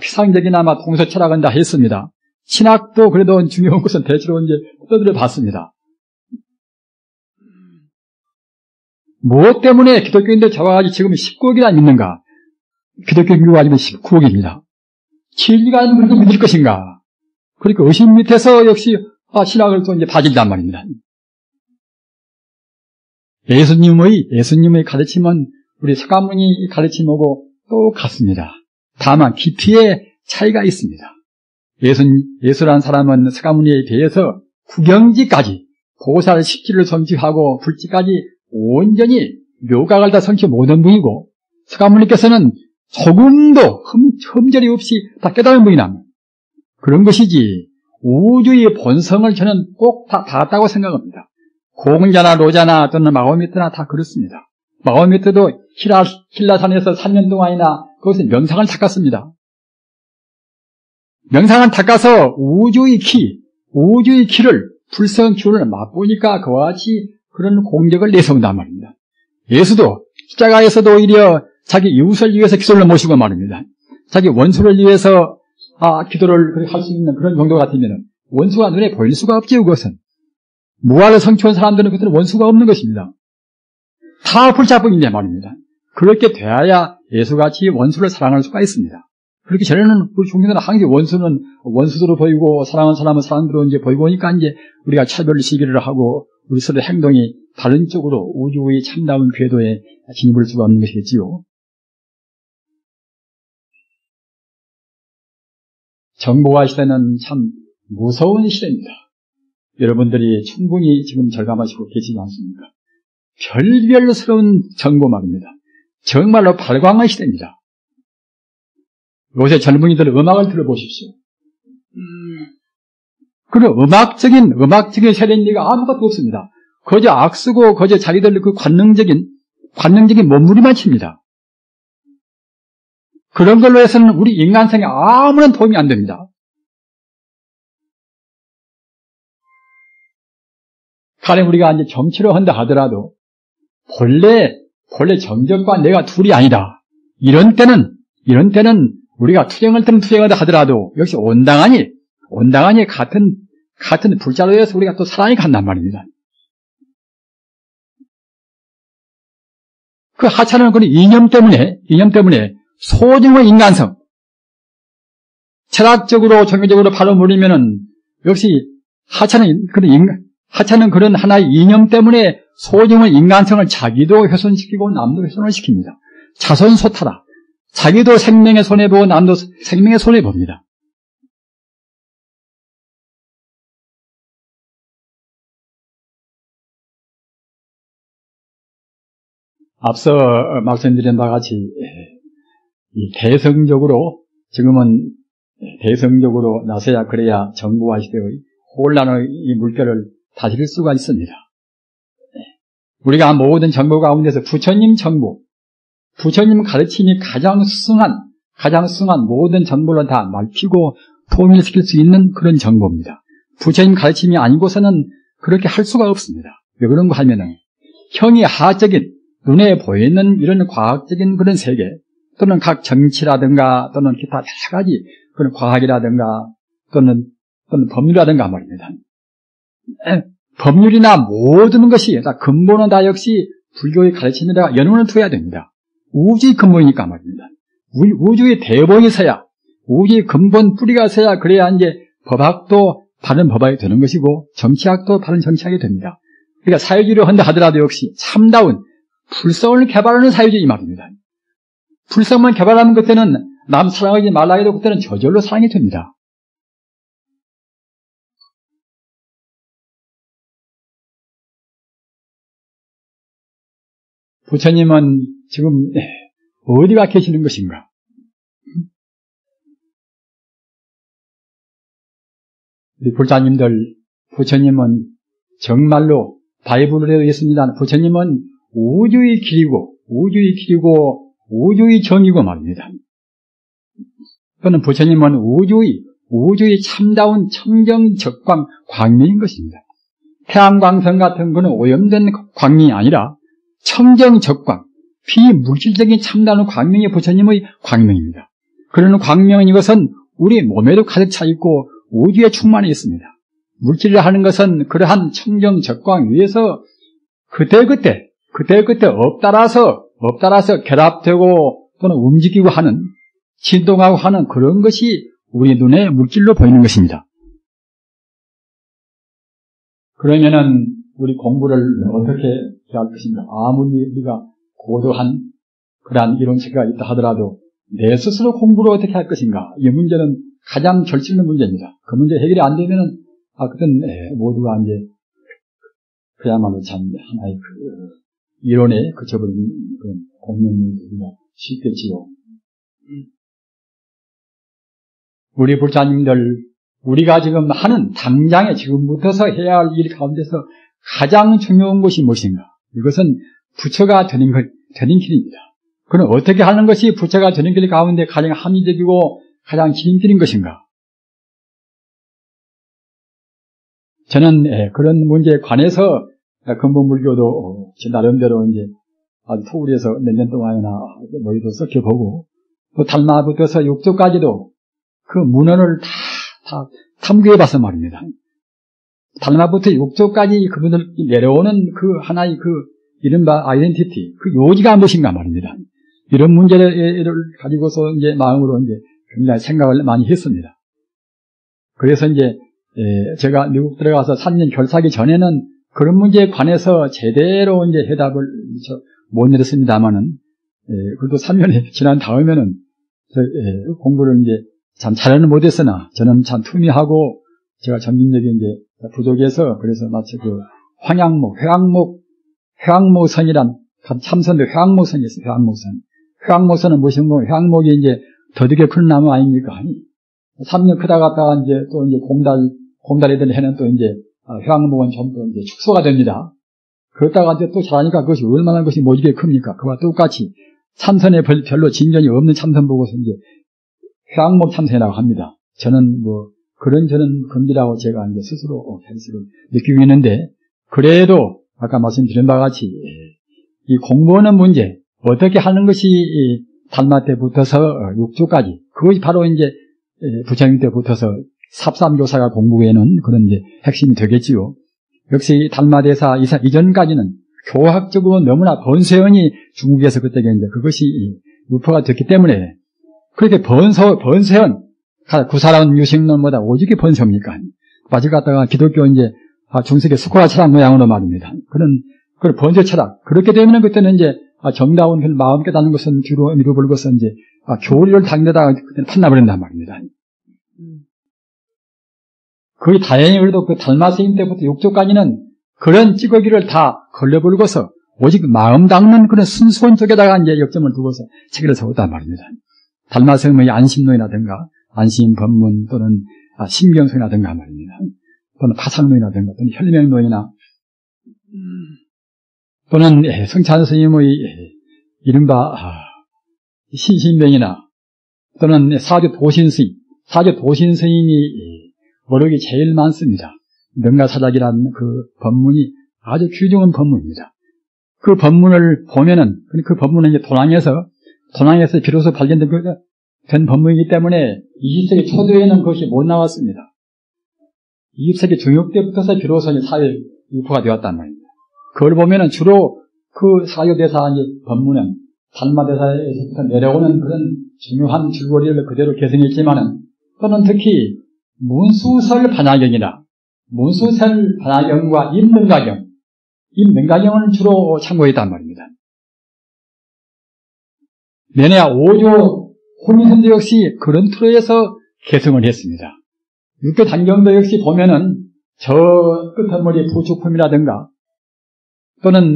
피상적이나마 동서 철학은 다 했습니다. 신학도 그래도 중요한 것은 대체로 이제 떠들어 봤습니다. 무엇 때문에 기독교인들 저와 같이 지금 19억이나 믿는가? 기독교 인구가 아니면 19억입니다. 진리가 아니면 그렇게 믿을 것인가? 그러니까 의심 밑에서 역시 신학을 또 이제 봐진단 말입니다. 예수님의 가르침은 우리 석가모니 가르침하고 똑같습니다. 다만 깊이의 차이가 있습니다. 예수라는 사람은 석가모니에 대해서 구경지까지 보살 십지를 성취하고 불지까지 온전히 묘각을 다 성취 못한 분이고 석가모니께서는 조금도 흠결이 없이 다 깨달은 분이랍니다. 그런 것이지 우주의 본성을 저는 꼭 다 닿았다고 생각합니다. 공자나 로자나 또는 마호메트나 다 그렇습니다. 마호메트도 힐라산에서 3년 동안이나 그것을 명상을 닦았습니다. 명상을 닦아서 우주의 키를 불성 기운을 맛보니까 그와 같이 그런 공적을 내세운단 말입니다. 예수도 십자가에서도 오히려 자기 이웃을 위해서 기도를 모시고 말입니다. 자기 원수를 위해서 기도를 할 수 있는 그런 정도 같으면 원수가 눈에 보일 수가 없지요. 그것은 무아를 성취한 사람들은 그들은 원수가 없는 것입니다. 다 불자뿐인데 말입니다. 그렇게 돼야 예수같이 원수를 사랑할 수가 있습니다. 그렇게 전에는 우리 중생들은 항상 원수는 원수대로 보이고 사랑하는 사람은 사랑대로 이제 보이고 오니까 이제 우리가 차별 시기를 하고 우리 서로 행동이 다른 쪽으로 우주의 참다운 궤도에 진입할 수가 없는 것이겠지요. 정보화 시대는 참 무서운 시대입니다. 여러분들이 충분히 지금 절감하시고 계시지 않습니까? 별별스러운 정보 말입니다. 정말로 발광의 시대입니다. 요새 젊은이들 음악을 들어보십시오. 그런 음악적인 세련미가 아무것도 없습니다. 거저 악쓰고 거저 자기들 그 관능적인 몸부림만 칩니다. 그런 걸로 해서는 우리 인간성에 아무런 도움이 안 됩니다. 가령 우리가 이제 정치를 한다 하더라도 본래 정적과 내가 둘이 아니다. 이런 때는 우리가 투쟁을 투쟁하다 하더라도 역시 온당하니 같은 불자로에서 우리가 또 사랑이 간단 말입니다. 그 하찮은 그런 이념 때문에 소중한 인간성, 철학적으로, 종교적으로 바로 물리면은 역시 하찮은 그런 하나의 이념 때문에 소중한 인간성을 자기도 훼손시키고 남도 훼손을 시킵니다. 자손소탈화. 자기도 생명의 손해보고 남도 생명의 손해봅니다. 앞서 말씀드린 바와 같이 지금은 대성적으로 나서야 그래야 정부와 시대의 혼란의 이 물결을 다스릴 수가 있습니다. 우리가 모든 정보 가운데서 부처님 정보, 부처님 가르침이 가장 수승한 모든 정보를 다 말피고 통일시킬 수 있는 그런 정보입니다. 부처님 가르침이 아니고서는 그렇게 할 수가 없습니다. 왜 그런가 하면은 형이 하적인 눈에 보이는 이런 과학적인 그런 세계 또는 각 정치라든가 또는 기타 여러 가지 그런 과학이라든가 또는 법률이라든가 말입니다. 법률이나 모든 것이 다 근본은 다 역시 불교의 가르침에다가 연원을 둬야 됩니다. 우주의 근본이니까 말입니다. 우주의 대본이 서야, 우주의 근본 뿌리가 서야 그래야 이제 법학도 바른 법학이 되는 것이고 정치학도 바른 정치학이 됩니다. 그러니까 사회주의를 한다 하더라도 역시 참다운 불성을 개발하는 사회주의 말입니다. 불성만 개발하면 그때는 남 사랑하지 말라 해도 그때는 저절로 사랑이 됩니다. 부처님은 지금 어디가 계시는 것인가? 우리 불자님들, 부처님은 정말로 바이블에 있습니다. 부처님은 우주의 길이고 우주의 정이고 말입니다. 또는 부처님은 우주의 참다운 청정적광 광명인 것입니다. 태양광선 같은 것은 오염된 광명이 아니라 청정적광, 비물질적인 참다운 광명이 부처님의 광명입니다. 그러는 광명은 이것은 우리 몸에도 가득 차 있고 우주에 충만해 있습니다. 물질을 하는 것은 그러한 청정적광 위에서 그때그때 업 따라서 결합되고 또는 움직이고 하는, 진동하고 하는 그런 것이 우리 눈에 물질로 보이는 것입니다. 그러면은 우리 공부를 어떻게 해야 할 것인가? 아무리 우리가 고도한 그러한 이론체가 있다 하더라도 내 스스로 공부를 어떻게 할 것인가? 이 문제는 가장 결실있는 문제입니다. 그 문제 해결이 안 되면은 그땐 모두가 이제 그야말로 참 하나의 이론에 그쳐버린 그런 공명이가 쉽겠지요. 우리 불자님들, 우리가 지금 하는 당장에 지금부터서 해야 할 일 가운데서 가장 중요한 것이 무엇인가? 이것은 부처가 되는 길입니다. 그럼 어떻게 하는 것이 부처가 되는 길 가운데 가장 합리적이고 가장 지름길인 것인가? 저는 그런 문제에 관해서 근본불교도 제 나름대로 이제 아주 토울에서 몇 년 동안이나 머리도 썩혀보고 또 달마부터서 육조까지도 그 문헌을 다 탐구해봐서 말입니다. 달마부터 육조까지 그분들 내려오는 그 하나의 그 이른바 아이덴티티, 그 요지가 무엇인가 말입니다. 이런 문제를 가지고서 이제 마음으로 이제 굉장히 생각을 많이 했습니다. 그래서 이제 제가 미국 들어가서 3년 결사하기 전에는 그런 문제에 관해서 제대로 이제 해답을 못 내렸습니다만은, 그래도 3년이 지난 다음에는 공부를 이제 참 잘은 못했으나 저는 참 투미하고 제가 전문적인 이제 부족해서 그래서 마치 그 회왕목선이란 참선도 회왕목선이 있어요. 회왕목선은 무엇인가? 회왕목이 이제 더디게 큰 나무 아닙니까? 3년 크다 갔다가 이제 또 이제 곰다리들 해는 또 이제 회왕목은 좀 또 이제 축소가 됩니다. 그러다가 이제 또 자라니까 그것이 얼마나 것이 모지게 큽니까? 그와 똑같이 참선에 별로 진전이 없는 참선 보고서 이제 회왕목 참선이라고 합니다. 저는 저는 금지라고 제가 이제 스스로 느끼고 있는데, 그래도 아까 말씀드린 바와 같이 이 공부하는 문제, 어떻게 하는 것이 달마 때부터서 육조까지, 그것이 바로 이제 부처님 때부터서 삽삼교사가 공부에는 그런 이제 핵심이 되겠지요. 역시 달마대사 이전까지는 교학적으로 너무나 번세언이 중국에서 그때 이제 그것이 유포가 됐기 때문에 그렇게 번세언, 구사라운 유식론보다 오직이 번세입니까? 빠지 갔다가 기독교 이제 중세기 스콜라 철학 모양으로 말입니다. 그런 번세 철학. 그렇게 되면 그때는 이제 정다운 마음 깨닫는 것은 뒤로 미루볼 것은 이제 교리를 당겨다가 판나버린단 말입니다. 거의 다행히 그래도 그 달마 스님 때부터 육조까지는 그런 찌꺼기를 다 걸려버리고서 오직 마음 닦는 그런 순수한 쪽에다가 이제 역점을 두고서 체계를 세웠단 말입니다. 달마 스님의 안심론이라든가 안심 법문 또는 신경성이라든가 말입니다. 또는 파상론이라든가 또는 혈명론이나 또는 성찬 스님의 이른바 신신명이나 또는 사주 도신 스님이 어록이 제일 많습니다. 명가사작이라는 그 법문이 아주 귀중한 법문입니다. 그 법문을 보면은 그 법문은 이제 도낭에서 비로소 발견된 법문이기 때문에 20세기 초도에는 그것이 못 나왔습니다. 20세기 중엽 때부터서 비로소 사회 유포가 되었단 말입니다. 그걸 보면은 주로 그 사유대사 법문은 달마대사에서부터 내려오는 그런 중요한 줄거리를 그대로 개성했지만은 또는 특히 문수설 반야경이나 문수설 반야경과 임능가경을 주로 참고했단 말입니다. 면회야 5조 혼인선도 역시 그런 틀에서 개성을 했습니다. 육교 단경도 역시 보면은 저 끝머리 부축품이라든가 또는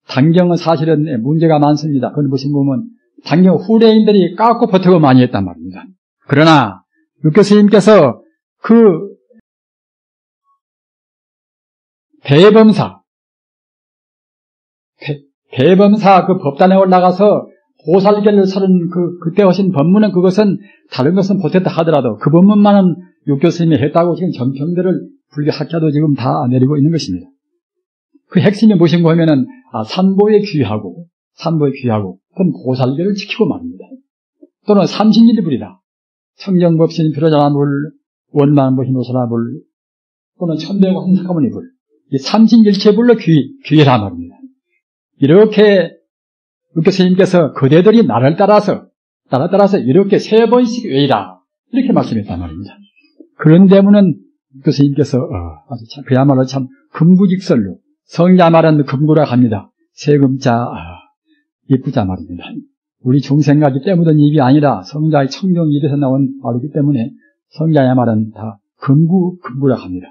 단경은 사실은 문제가 많습니다. 그건 무슨 보면 단경 후대인들이 깎고 버티고 많이 했단 말입니다. 그러나 육교 스님께서 그 대범사 그 법단에 올라가서 보살계를 서른 그때 하신 법문은 그것은 다른 것은 못했다 하더라도 그 법문만은 육교 스님이 했다고 지금 정평들을 불교 학자도 지금 다 내리고 있는 것입니다. 그 핵심이 무엇인가 하면은 삼보에 귀하고 또는 보살계를 지키고 말입니다. 또는 삼신일불이다. 청정법신 비로자나불 원만불 희노사나불 또는 천대고 한사가모니불 이 삼신일체불로 귀해라 말입니다. 이렇게 육교 스님께서 그대들이 나를 따라서 이렇게 3번씩 외이라 이렇게 말씀했단 말입니다. 그런 데문은 육교 스님께서 아주 참 그야말로 참 금구직설로 성자 말은 금구라 합니다. 세금자 이쁘자 말입니다. 우리 중생각이 때묻은 입이 아니라 성자의 청정입에서 나온 말이기 때문에 성자의 말은 다 금구라 합니다.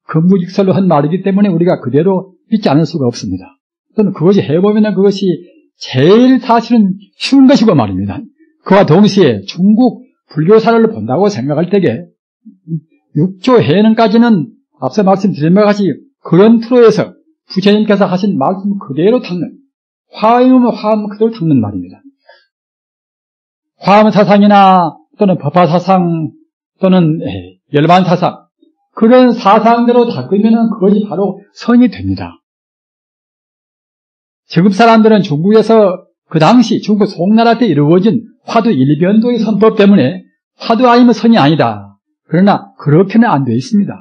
금구직설로 한 말이기 때문에 우리가 그대로 믿지 않을 수가 없습니다. 또는 그것이 해보면 그것이 제일 사실은 쉬운 것이고 말입니다. 그와 동시에 중국 불교사를 본다고 생각할 때에 육조 해능까지는 앞서 말씀드린 바 같이 그런 틀에서 부처님께서 하신 말씀 그대로 닦는 화음은 화음 그대로 닦는 말입니다. 화음 사상이나 또는 법화 사상 또는 열반 사상 그런 사상대로 닦으면 그것이 바로 성이 됩니다. 지금 사람들은 중국에서 그 당시 중국 송나라 때 이루어진 화두 일변도의 선법 때문에 화두 아니면 선이 아니다. 그러나 그렇게는 안 되어 있습니다.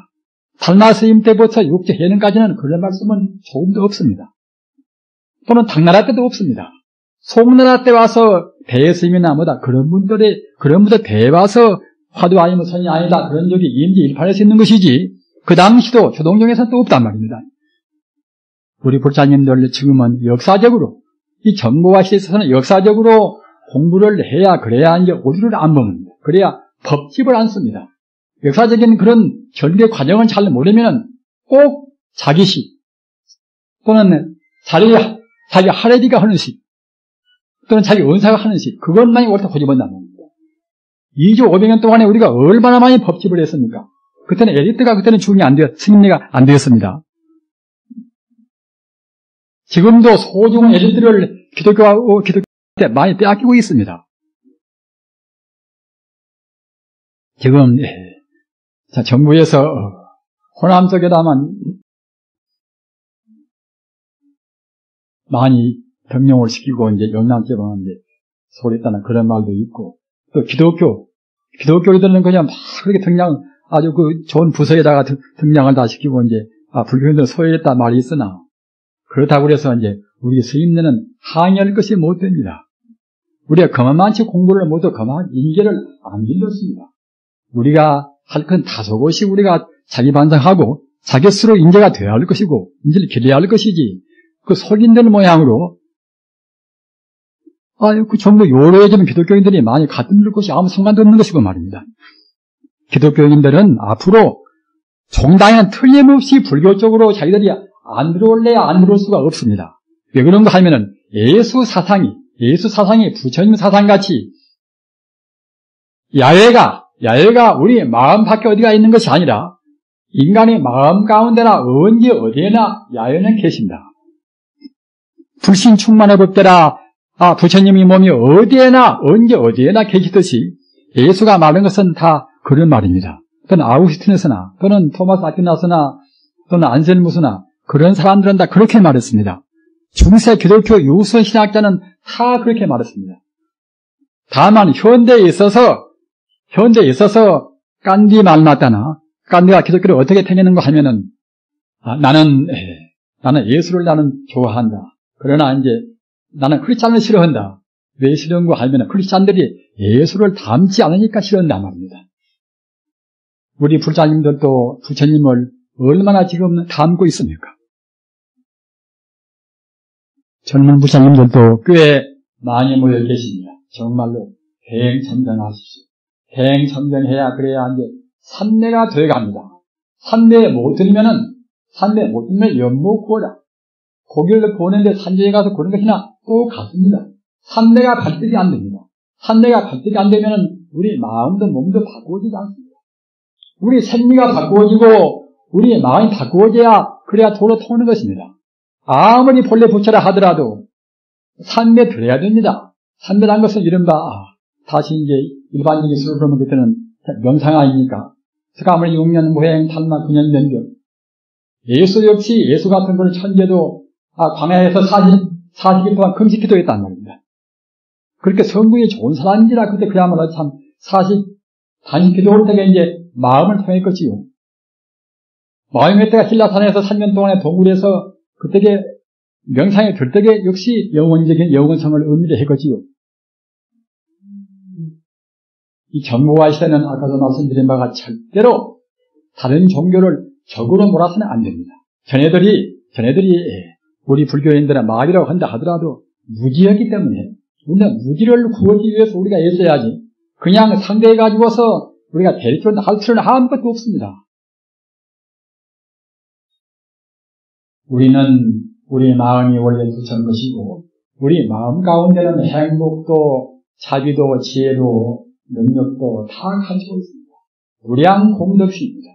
달마 스님 때부터 육조 해능까지는 그런 말씀은 조금도 없습니다. 또는 당나라 때도 없습니다. 송나라 때 와서 대스님이나 그런 분들 대와서 화두 아니면 선이 아니다. 그런 적이 임지일판에서 있는 것이지 그 당시도 조동종에서는 또 없단 말입니다. 우리 불자님들 지금은 역사적으로 이 정보화 시대에 있어서는 역사적으로 공부를 해야 그래야 이제 오류를 안 먹습니다. 그래야 법집을 안 씁니다. 역사적인 그런 전개 과정을 잘 모르면 꼭 자기 시 또는 자기 할애비가 하는 시 또는 자기 원사가 하는 시 그것만이 옳다 고집한다는 겁니다. 2조 500년 동안에 우리가 얼마나 많이 법집을 했습니까? 그때는 엘리트가 중이 승리가 안 되었습니다. 지금도 소중한 엘리트를 기독교한테 많이 빼앗기고 있습니다. 지금 정부에서 호남 쪽에다만 많이 등용을 시키고 이제 영남 쪽은 이제 소리했다는 그런 말도 있고 또 기독교인들은 그냥 막 그렇게 아주 그 좋은 부서에다가 등량을 다 시키고 이제 불교인들은 소외했다 말이 있으나 그렇다고 해서 이제 우리 스님들은 항의할 것이 못 됩니다. 우리가 그만치 공부를 못해도 그만 인계를 안 길렀습니다. 우리가 할 건 다소곳이 우리가 자기 반성하고 자기 스스로 인재가 되어야 할 것이고 인재를 길러야 할 것이지 그 속인들 모양으로 그 정부 요로해지는 기독교인들이 많이 가뜸들 것이 아무 상관도 없는 것이고 말입니다. 기독교인들은 앞으로 종당에는 틀림없이 불교 쪽으로 자기들이 안 들어올래야 안 들어올 수가 없습니다. 왜 그런가 하면은 예수 사상이 부처님 사상같이 야외가 우리 마음 밖에 어디가 있는 것이 아니라 인간의 마음 가운데나 언제 어디에나 야외는 계십니다. 불신 충만의 법대라 부처님이 몸이 어디에나 언제 어디에나 계시듯이 예수가 말한 것은 다 그런 말입니다. 또는 아우구스티누스나 또는 토마스 아퀴나스나 또는 안셀무스나 그런 사람들은 다 그렇게 말했습니다. 중세 기독교 유수 신학자는 다 그렇게 말했습니다. 다만 현대에 있어서 깐디 말 맞다나 깐디가 기독교를 어떻게 택했는가 하면은 나는 예수를 나는 좋아한다. 그러나 이제 나는 크리스찬을 싫어한다. 왜 싫어한가 하면은 크리스찬들이 예수를 닮지 않으니까 싫어한단 말입니다. 우리 불자님들도 부처님을 얼마나 지금 닮고 있습니까? 젊은 부처님들도 꽤 많이 모여 계십니다. 정말로 대행천변하십시오. 대행천변해야 그래야 이제 삼매가 되어갑니다. 삼매에 못 들면은 연못 구워라. 고기를 구우는데 산지에 가서 그런 것이나 또 같습니다. 삼매가 발달이 안 됩니다. 삼매가 발달이 안 되면은 우리 마음도 몸도 바꾸어지지 않습니다. 우리 생리가 바꾸어지고 우리 마음이 바꾸어져야 그래야 도로 통하는 것입니다. 아무리 본래 부처라 하더라도 삼매 들어야 됩니다. 삼매란 것은 이른바 다시 이제 일반적인 수로 그러면 그때는 명상 아닙니까? 아무리 6년 무행, 탈마 9년 면교. 예수 역시 예수 같은 그런 천재도 광야에서 40일 동안 금식기도 했단 말입니다. 그렇게 성공이 좋은 사람인지라 그때 그야말로 참 단식 기도할 때가 이제 마음을 통했겠지요. 마음의 때가 힐라산에서 3년 동안의 동굴에서 그때게 명상에 들 때게 역시 영원적인 영원성을 의미를 했겠지요. 이 정보화 시대는 아까도 말씀드린 바가 절대로 다른 종교를 적으로 몰아서는 안 됩니다. 전애들이 우리 불교인들의 마귀라고 한다 하더라도 무지였기 때문에 우리는 무지를 구하기 위해서 우리가 애써야지 그냥 상대해가지고서 우리가 대립적으로 할 필요는 아무것도 없습니다. 우리 마음이 원래 부처인 것이고 우리 마음 가운데는 행복도 자비도 지혜도 능력도 다 가지고 있습니다. 무량 공덕수입니다.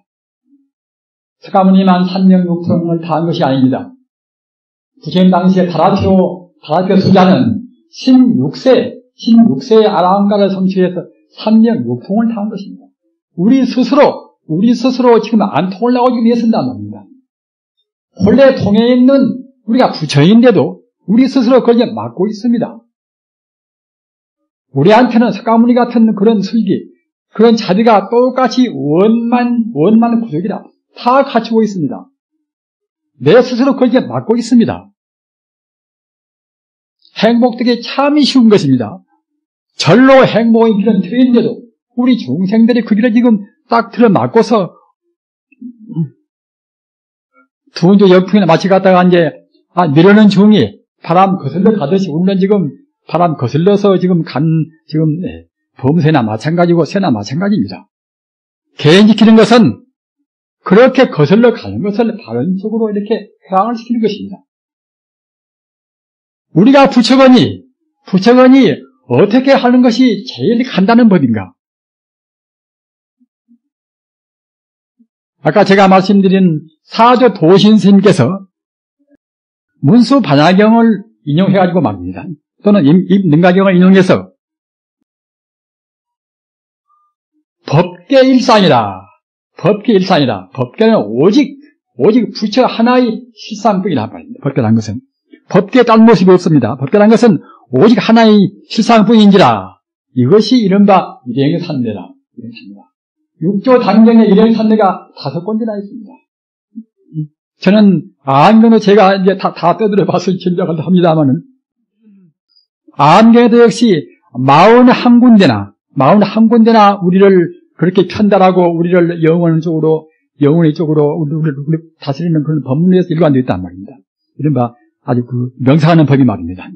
석가모니만 삼명육통을 다한 것이 아닙니다. 부처님 당시에 다라표 수자는 16세의 아라한가를 성취해서 삼명육통을 다한 것입니다. 우리 스스로 지금 안 통하려고 지금 애쓴단 말입니다. 본래 통해 있는 우리가 부처인데도 우리 스스로 그걸 막고 있습니다. 우리한테는 석가모니 같은 그런 슬기, 그런 자비가 똑같이 원만 구족이라 다 갖추고 있습니다. 내 스스로 그걸 막고 있습니다. 행복되기 참이 쉬운 것입니다. 절로 행복의 길은 트인데도 우리 중생들이 그 길을 지금 딱 들어막고서 두은조 역풍이나 마치 갔다가 이제 미루는 중이 바람 거슬러 가듯이 우리는 지금 바람 거슬러서 지금 범새나 마찬가지고 새나 마찬가지입니다. 개인 지키는 것은 그렇게 거슬러 가는 것을 다른 쪽으로 이렇게 회항을 시키는 것입니다. 우리가 부처건이 어떻게 하는 것이 제일 간단한 법인가? 아까 제가 말씀드린 사조 도신스님께서 문수 반야경을 인용해가지고 말입니다. 또는 능가경을 인용해서 법계일상이라. 법계는 오직 부처 하나의 실상뿐이라 말입니다. 법계란 것은 법계에 다른 모습이 없습니다. 법계란 것은 오직 하나의 실상뿐인지라. 이것이 이른바 일행산례라. 육조 단경의 일행산례가 5건이나 있습니다. 저는 안경도 제가 이제 다 떠들어 봐서 짐작을 합니다만은, 안경에도 역시 41군데나 우리를 그렇게 편달하고 우리를 영혼의 쪽으로 우리를 다스리는 그런 법문에서 일관되어 있단 말입니다. 이른바 아주 명상하는 법이 말입니다.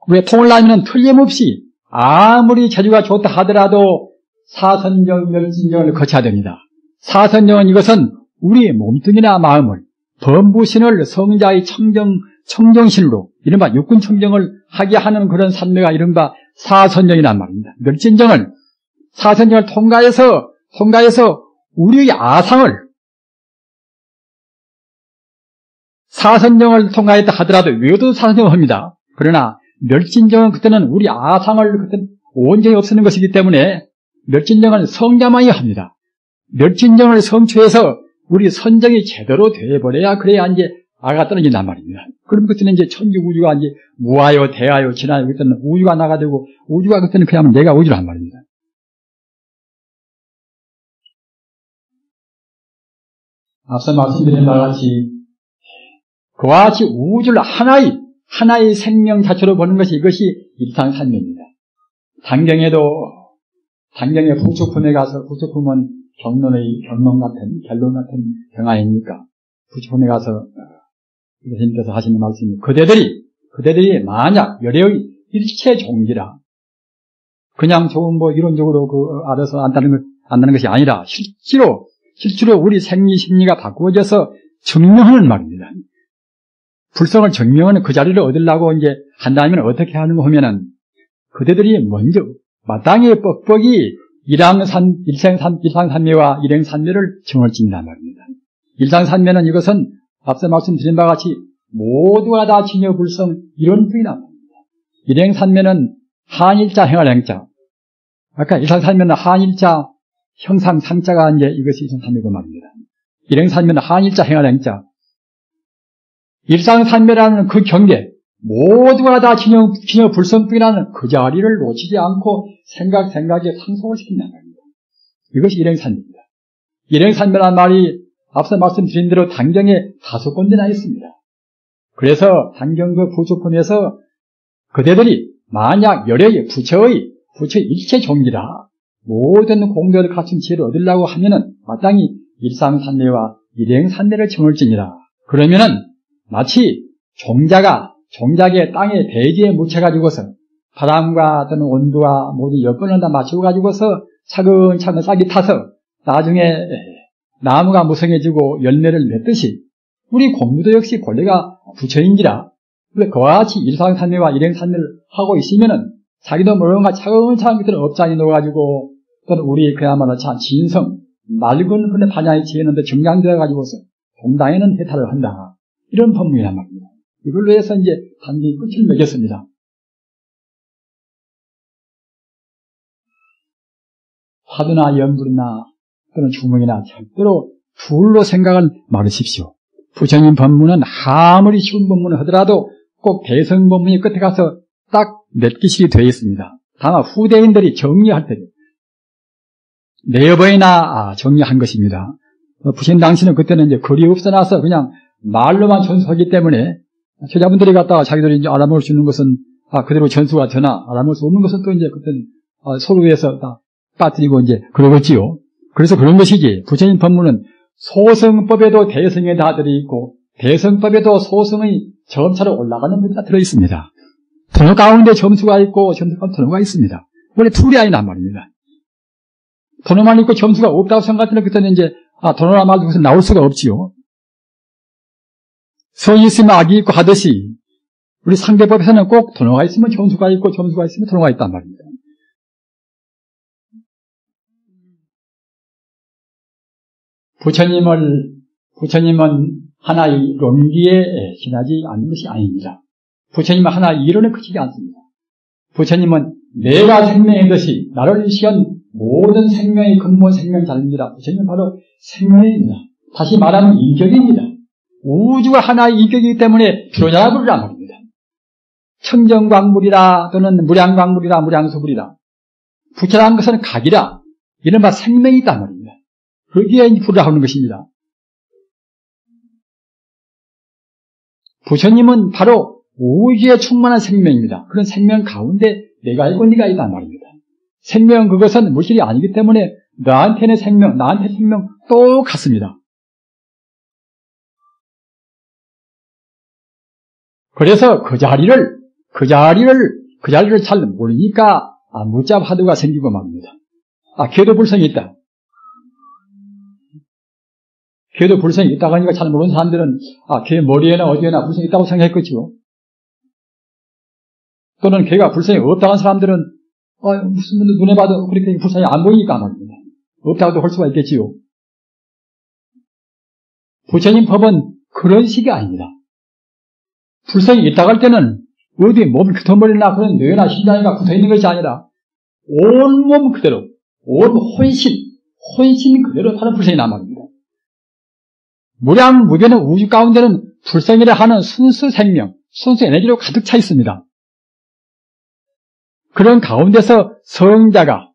우리가 통을라면 틀림없이 아무리 재주가 좋다 하더라도 사선정, 멸진정을 거쳐야 됩니다. 사선정은 이것은 우리의 몸뚱이나 마음을 범부신을 성자의 청정신으로 이른바 육군청정을 하게 하는 그런 산매가 이른바 사선정이란 말입니다. 멸진정을 사선정을 통과해서 우리의 아상을 사선정을 통과했다 하더라도 외도 사선정을 합니다. 그러나 멸진정은 그때는 우리 아상을 그때는 온전히 없애는 것이기 때문에 멸진정은 성자만이 합니다. 멸진정을 성취해서 우리 선정이 제대로 되어버려야 그래야 이제 아가 떨어진단 말입니다. 그럼 그때는 이제 천지 우주가 이제 무하여 대하여 지나요. 그때는 우주가 나가되고 우주가 그때는 그냥 내가 우주란 말입니다. 앞서 말씀드린 바와 같이 그와 같이 우주를 하나의 생명 자체로 보는 것이 이것이 일상산매입니다. 단경의 부처품에 가서 부처품은 결론 같은 경아이니까 부처품에 가서 선생님께서 하시는 말씀이 그대들이 만약 열애의 일체 종지라 그냥 좋은 이론적으로 알아서 안다는 것이 아니라 실제로 우리 생리 심리가 바꾸어져서 증명하는 말입니다. 불성을 증명하는 그 자리를 얻으려고 이제 한다면 어떻게 하는가 하면은 그대들이 먼저 마땅히 뻑뻑이 일상산매와 일행산매를 증을 짓는단 말입니다. 일상산매는 이것은 앞서 말씀드린 바와 같이 모두가 다 진여불성 이런 뜻이란 말입니다. 일행산매는 한일자 행할행자. 아까 일상산매는 한일자 형상상자가 이제 이것이 일상산매고 말입니다. 일행산매는 한일자 행할행자. 일상산매라는 그 경계, 모두가 다 진여불성뿐이라는 그 자리를 놓치지 않고 생각에 상속을 시킨다는 겁니다. 이것이 일행산매입니다. 일행산매라는 말이 앞서 말씀드린 대로 단경에 5군데나 있습니다. 그래서 단경 그 부처품에서 그대들이 만약 열애의 부처의 일체 종기라 모든 공덕을 갖춘 지혜를 얻으려고 하면은 마땅히 일상산매와 일행산매를 정을지니라. 그러면은 마치 종자의 땅에 대지에 묻혀가지고서 바람과 또는 온도와 모든 여건을 다 맞추어가지고서 차근차근 싹이 타서 나중에 나무가 무성해지고 열매를 맺듯이 우리 공부도 역시 본래가 부처인지라 그와 같이 일상산매와 일행산매를 하고 있으면은 자기도 모르는가 차근차근 그때는 업장에 넣어가지고 또는 우리 그야말로 진성 맑은 그런 반야에 지혜는데 정량되어가지고서 동당에는 해탈을 한다. 이런 법문이란 말입니다. 이걸로 해서 이제 단기 끝을 맺었습니다. 화두나 연불이나 또는 주문이나 절대로 둘로 생각을 말으십시오. 부처님 법문은 아무리 쉬운 법문을 하더라도 꼭 대성 법문이 끝에 가서 딱 몇 기씩이 되어 있습니다. 다만 후대인들이 정리할 때 네어 번이나 정리한 것입니다. 부처님 당시는 그때는 이제 글이 없어놔서 그냥 말로만 전수하기 때문에 제자분들이 갖다가 자기들이 이제 알아먹을 수 있는 것은 그대로 전수가 되나 알아먹을 수 없는 것은 또 이제 그때는 서로 위해서 다 빠뜨리고 이제 그러겠지요. 그래서 그런 것이지 부처님 법문은 소성법에도 대성의 다 들어있고 대성법에도 소성의 점차로 올라가는 것이 다 들어있습니다. 번호 가운데 점수가 있고 점수 가운데 번호가 있습니다. 원래 둘이 아니란 말입니다. 번호만 있고 점수가 없다고 생각하면 그때는 이제 번호나 말도 그것은 나올 수가 없지요. 성이 있으면 악이 있고 하듯이 우리 상대법에서는 꼭 번호가 있으면 점수가 있고 점수가 있으면 번호가 있단 말입니다. 부처님은 하나의論기에 지나지 않는 것이 아닙니다. 부처님은 하나의 이론에 그치지 않습니다. 부처님은 내가 생명인 것이 나를 위시한 모든 생명의 근본 생명자입니다. 부처님은 바로 생명입니다. 다시 말하면 인격입니다. 우주가 하나의 인격이기 때문에 표자불이란 말입니다. 청정광물이라 또는 무량광물이라 무량소불이라 부처라는 것은 각이라 이른바 생명이 있단 말입니다. 거기에 불을 하는 것입니다. 부처님은 바로 우주에 충만한 생명입니다. 그런 생명 가운데 내가 있고 네가 있단 말입니다. 생명 그것은 물질이 아니기 때문에 나한테는 생명, 나한테 생명 똑같습니다. 그래서 그 자리를 잘 모르니까 무자 화두가 생기고 말입니다. 걔도 불성이 있다. 걔도 불성이 있다고 하니까 잘 모르는 사람들은 걔 머리에나 어디에나 불성이 있다고 생각했겠죠. 또는 걔가 불성이 없다고 하는 사람들은 무슨 눈에 봐도 그렇게 불성이 안 보이니까 말입니다. 없다고도 할 수가 있겠지요. 부처님 법은 그런 식이 아닙니다. 불성이 있다고 할 때는 어디 몸 깃털머리나 그런 뇌나 심장이가 붙어있는 것이 아니라 온몸 그대로, 온 혼신 그대로 하는 불성이 남아있습니다. 무량무변의 우주 가운데는 불성이라 하는 순수 생명, 순수 에너지로 가득 차 있습니다. 그런 가운데서 성자가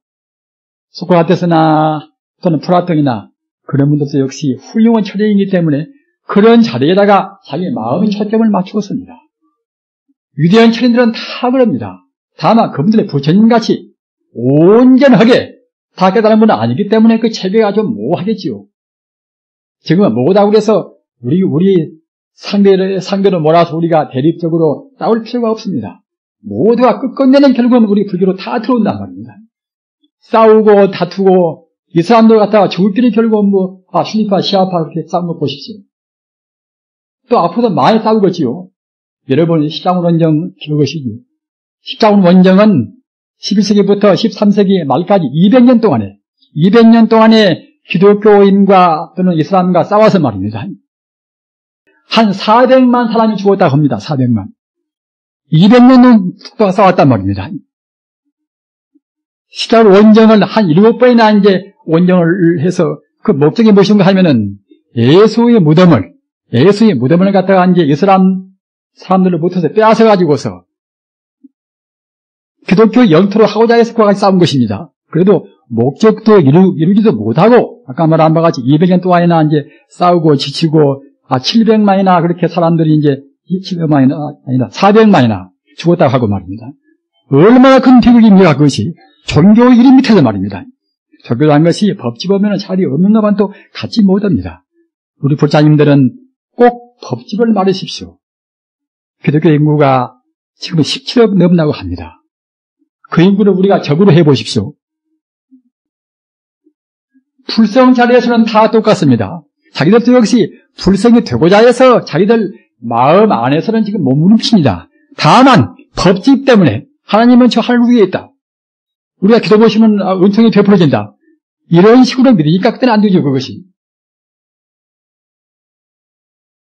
소크라테스나 또는 플라톤이나 그런 분들도 역시 훌륭한 철학이기 때문에 그런 자리에다가 자기 마음의 초점을 맞추었습니다. 위대한 철인들은 다 그럽니다. 다만 그분들의 부처님같이 온전하게 다 깨달은 분은 아니기 때문에 그 체계가 좀 모호하겠지요. 지금은 모호다고 그래서 우리 상대로 몰아서 우리가 대립적으로 싸울 필요가 없습니다. 모두가 끝끝내는 결국은 우리 불교로 다 들어온단 말입니다. 싸우고 다투고 이 사람들 갖다가 저들끼리 결국은 순위파 시아파 그렇게 싸운 거 보십시오. 또 앞으로도 많이 싸우겠지요. 여러분 십자군 원정 기억하시죠? 십자군 원정은 11세기부터 13세기 말까지 200년 동안에 기독교인과 또는 이슬람과 싸워서 말입니다. 한 400만 사람이 죽었다고 합니다. 400만. 200년 동안 싸웠단 말입니다. 십자군 원정을 한 7번이나 이제 원정을 해서 그 목적이 무엇인가 하면은 예수의 무덤을 갖다가 이제 이슬람 사람들을 못해서 빼앗아가지고서 기독교 영토로 하고자 해서 그와 같이 싸운 것입니다. 그래도 목적도 이루지도 못하고, 아까 말한 바와 같이 200년 동안이나 이제 싸우고 지치고, 700만이나 그렇게 사람들이 이제, 700만이나 아니다, 400만이나 죽었다고 하고 말입니다. 얼마나 큰 비극입니까, 그것이. 종교 이름 밑에서 말입니다. 종교라는 것이 법집 보면 자리 없는 것만 또 갖지 못합니다. 우리 불자님들은 꼭 법집을 말하십시오. 기독교 인구가 지금 17억 넘나고 합니다. 그 인구를 우리가 적으로 해보십시오. 불성 자리에서는 다 똑같습니다. 자기들도 역시 불성이 되고자 해서 자기들 마음 안에서는 지금 몸부림칩니다. 다만 법집 때문에 하나님은 저 하늘 위에 있다. 우리가 기도 보시면 은총이 베풀어진다. 이런 식으로 믿으니까 그때는 안 되죠, 그것이.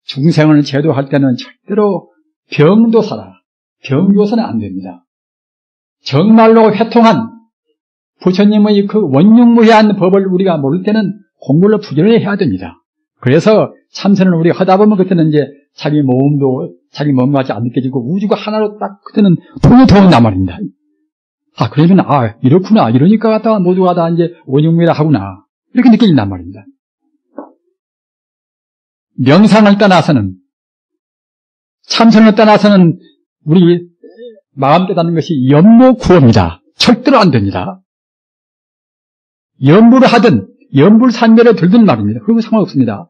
중생을 제도할 때는 절대로 병도사라. 병교사는 안 됩니다. 정말로 회통한 부처님의 그 원흉무해한 법을 우리가 모를 때는 공부를 부지런히 해야 됩니다. 그래서 참선을 우리가 하다 보면 그때는 이제 자기 몸과 같이 안 느껴지고 우주가 하나로 딱 그때는 통일된단 말입니다. 그러면 이렇구나. 이러니까 갖다가 모두가 다 이제 원흉무해라 하구나. 이렇게 느껴진단 말입니다. 명상을 떠나서는, 참선을 떠나서는 우리 마음 깨닫는 것이 연모구어입니다. 절대로 안 됩니다. 연불을 하든 연불 산매를 들든 말입니다. 그런 거 상관없습니다.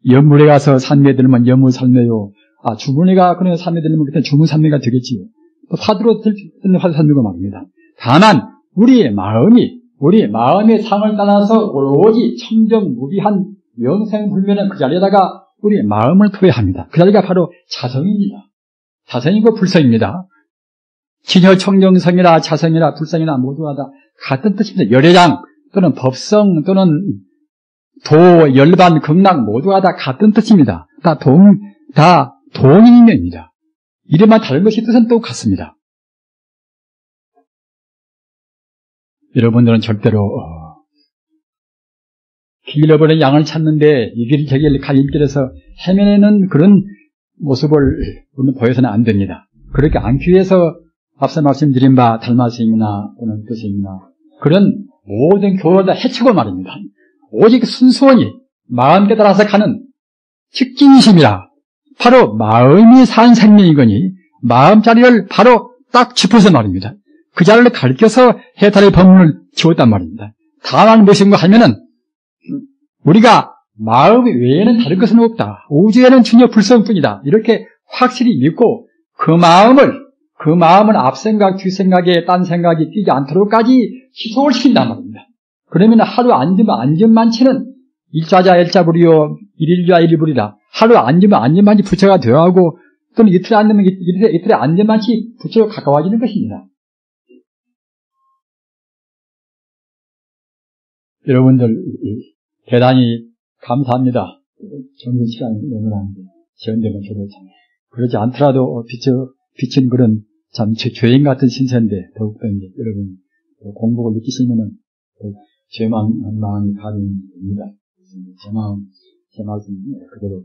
연불에 가서 산매 들면 연불 산매요. 주문에가 그런 산매 들면 그때 주문 산매가 되겠지요. 또 화두로 듣는 화두 산매가 말입니다. 다만 우리의 마음의 상을 떠나서 오로지 청정무비한 영생불면은 그 자리에다가 우리의 마음을 토해합니다. 그 자리가 바로 자성입니다. 자성이고 불성입니다. 진여청정성이라 자성이라 불성이라 모두가 다 같은 뜻입니다. 열애장 또는 법성 또는 도, 열반, 극락 모두가 다 같은 뜻입니다. 다 동인면입니다. 이름만 다른 것이 뜻은 똑같습니다. 여러분들은 절대로 길 잃어버린 양을 찾는데 이 길 저 길 갈림길에서 헤매는 그런 모습을 보여서는 안 됩니다. 그렇게 않기 위해서 앞서 말씀드린 바 달마스님이나 또는 교수님이나 그런 모든 교를 다 해치고 말입니다. 오직 순수원이 마음 깨달아서 가는 직진심이라 바로 마음이 산 생명이거니 마음 자리를 바로 딱 짚어서 말입니다. 그 자리를 가리켜서 해탈의 법문을 지웠단 말입니다. 다만 무엇인가 하면은 우리가 마음 외에는 다른 것은 없다. 우주에는 주녀 불성뿐이다. 이렇게 확실히 믿고 그 마음은 앞생각, 뒷생각에 딴 생각이 뛰지 않도록까지 희소를 시킨단 말입니다. 그러면 하루 앉으면 앉음만치는 일자자 일자불이요 일일자 일일불이다. 하루 앉으면 앉음만치 부처가 되어가고 또는 이틀에 앉으면 이틀에 앉음만치 부처가 가까워지는 것입니다. 여러분들 대단히 감사합니다. 정신 시간이 내놓았는데 지연되면 좋겠잖아요. 그러지 않더라도 비친 그런 참 죄인 같은 신세인데 더욱더 이제 여러분 공복을 느끼시면은 죄만 마음이 가립니다. 제 말씀 그대로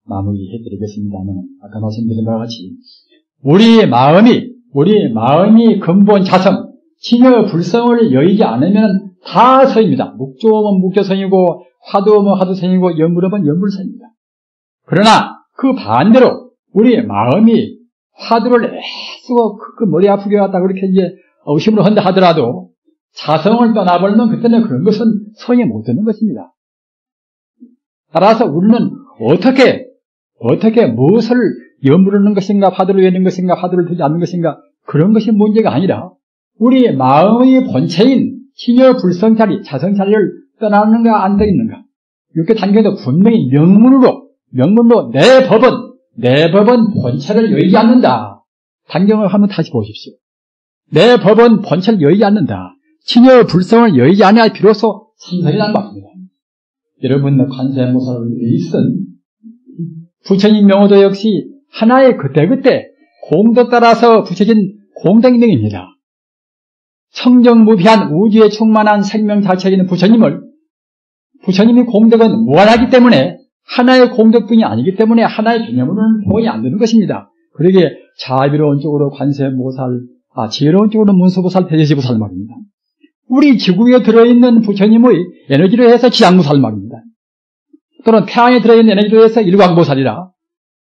마무리해드리겠습니다만 아까 말씀드린 바와 같이 우리의 마음이 근본 자성 진여 불성을 여의지 않으면 다 서입니다. 묵조면 묵조성이고 화두면 화두성이고 연불하면 연불성입니다. 그러나 그 반대로 우리의 마음이 화두를 애쓰고 그 머리 아프게 갖다 그렇게 이제 의심을 한다 하더라도 자성을 떠나버리면 그때는 그런 것은 성에 못 드는 것입니다. 따라서 우리는 어떻게 무엇을 연불하는 것인가 화두를 외는 것인가 화두를 두지 않는 것인가 그런 것이 문제가 아니라 우리 마음의 본체인 신여 불성자리 자성자리를 떠나는가 안 되겠는가 이렇게 단계도 분명히 명문으로 내 법은 본체를 여의지 않는다. 단경을 한번 다시 보십시오. 내 법은 본체를 여의지 않는다. 신여 불성을 여의지 않아야 비로소 참선이라는 것입니다. 여러분 관세음보살을 있은 부처님 명호도 역시 하나의 그때그때 공덕 따라서 붙여진 공덕명입니다. 청정무비한 우주에 충만한 생명 자체이는 부처님의 공덕은 무한하기 때문에 하나의 공덕뿐이 아니기 때문에 하나의 개념으로는 표현이 안 되는 것입니다. 그러기에 자비로운 쪽으로 관세음보살, 지혜로운 쪽으로 문수보살, 대제시보살 말입니다. 우리 지구에 들어있는 부처님의 에너지로 해서 지장보살 말입니다. 또는 태양에 들어있는 에너지로 해서 일광보살이라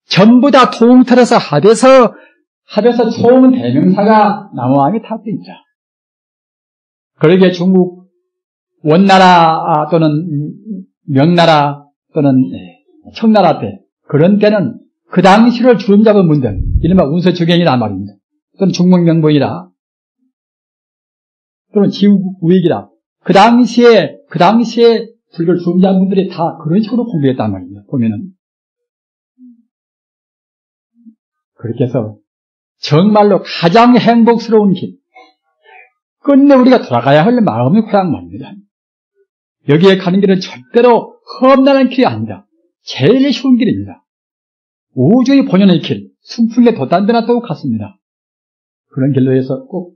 전부 다 통틀어서 합해서 총 대명사가 나무함이 탑입니다. 그러기에 중국 원나라 또는 명나라 또는 청나라 때 그런 때는 그 당시를 주름 잡은 분들 이른바 운서주경이라 말입니다. 또는 중목명보이라 또는 지우익이라 그 당시에 불교를 주름 잡은 분들이 다 그런 식으로 공부했단 말입니다. 보면은 그렇게 해서 정말로 가장 행복스러운 길 끝내 우리가 돌아가야 할 마음의 고향 말입니다. 여기에 가는 길은 절대로 험난한 길이 아닙니다. 제일 쉬운 길입니다. 우주의 본연의 길, 순풍에 돛단지나 똑같습니다. 그런 길로 해서 꼭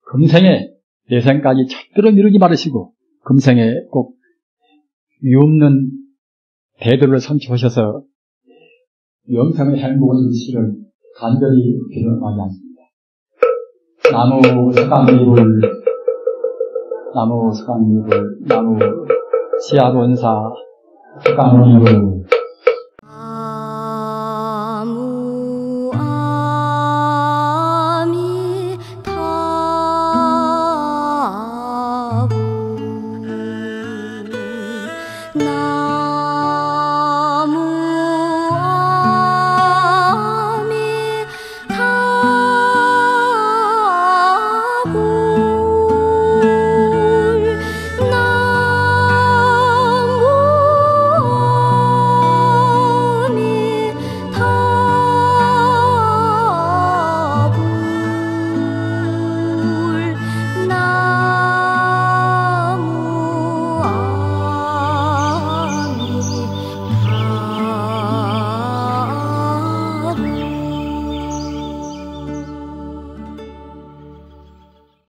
금생에 내생까지 절대로 미루지 말으시고 금생에 꼭 위없는 대도를 선취하셔서 영생의 행복을 누리시기를 간절히 기도하지 않습니다. 나무 석강이불, 나무 석강이불, 나무 시아본사 석강이불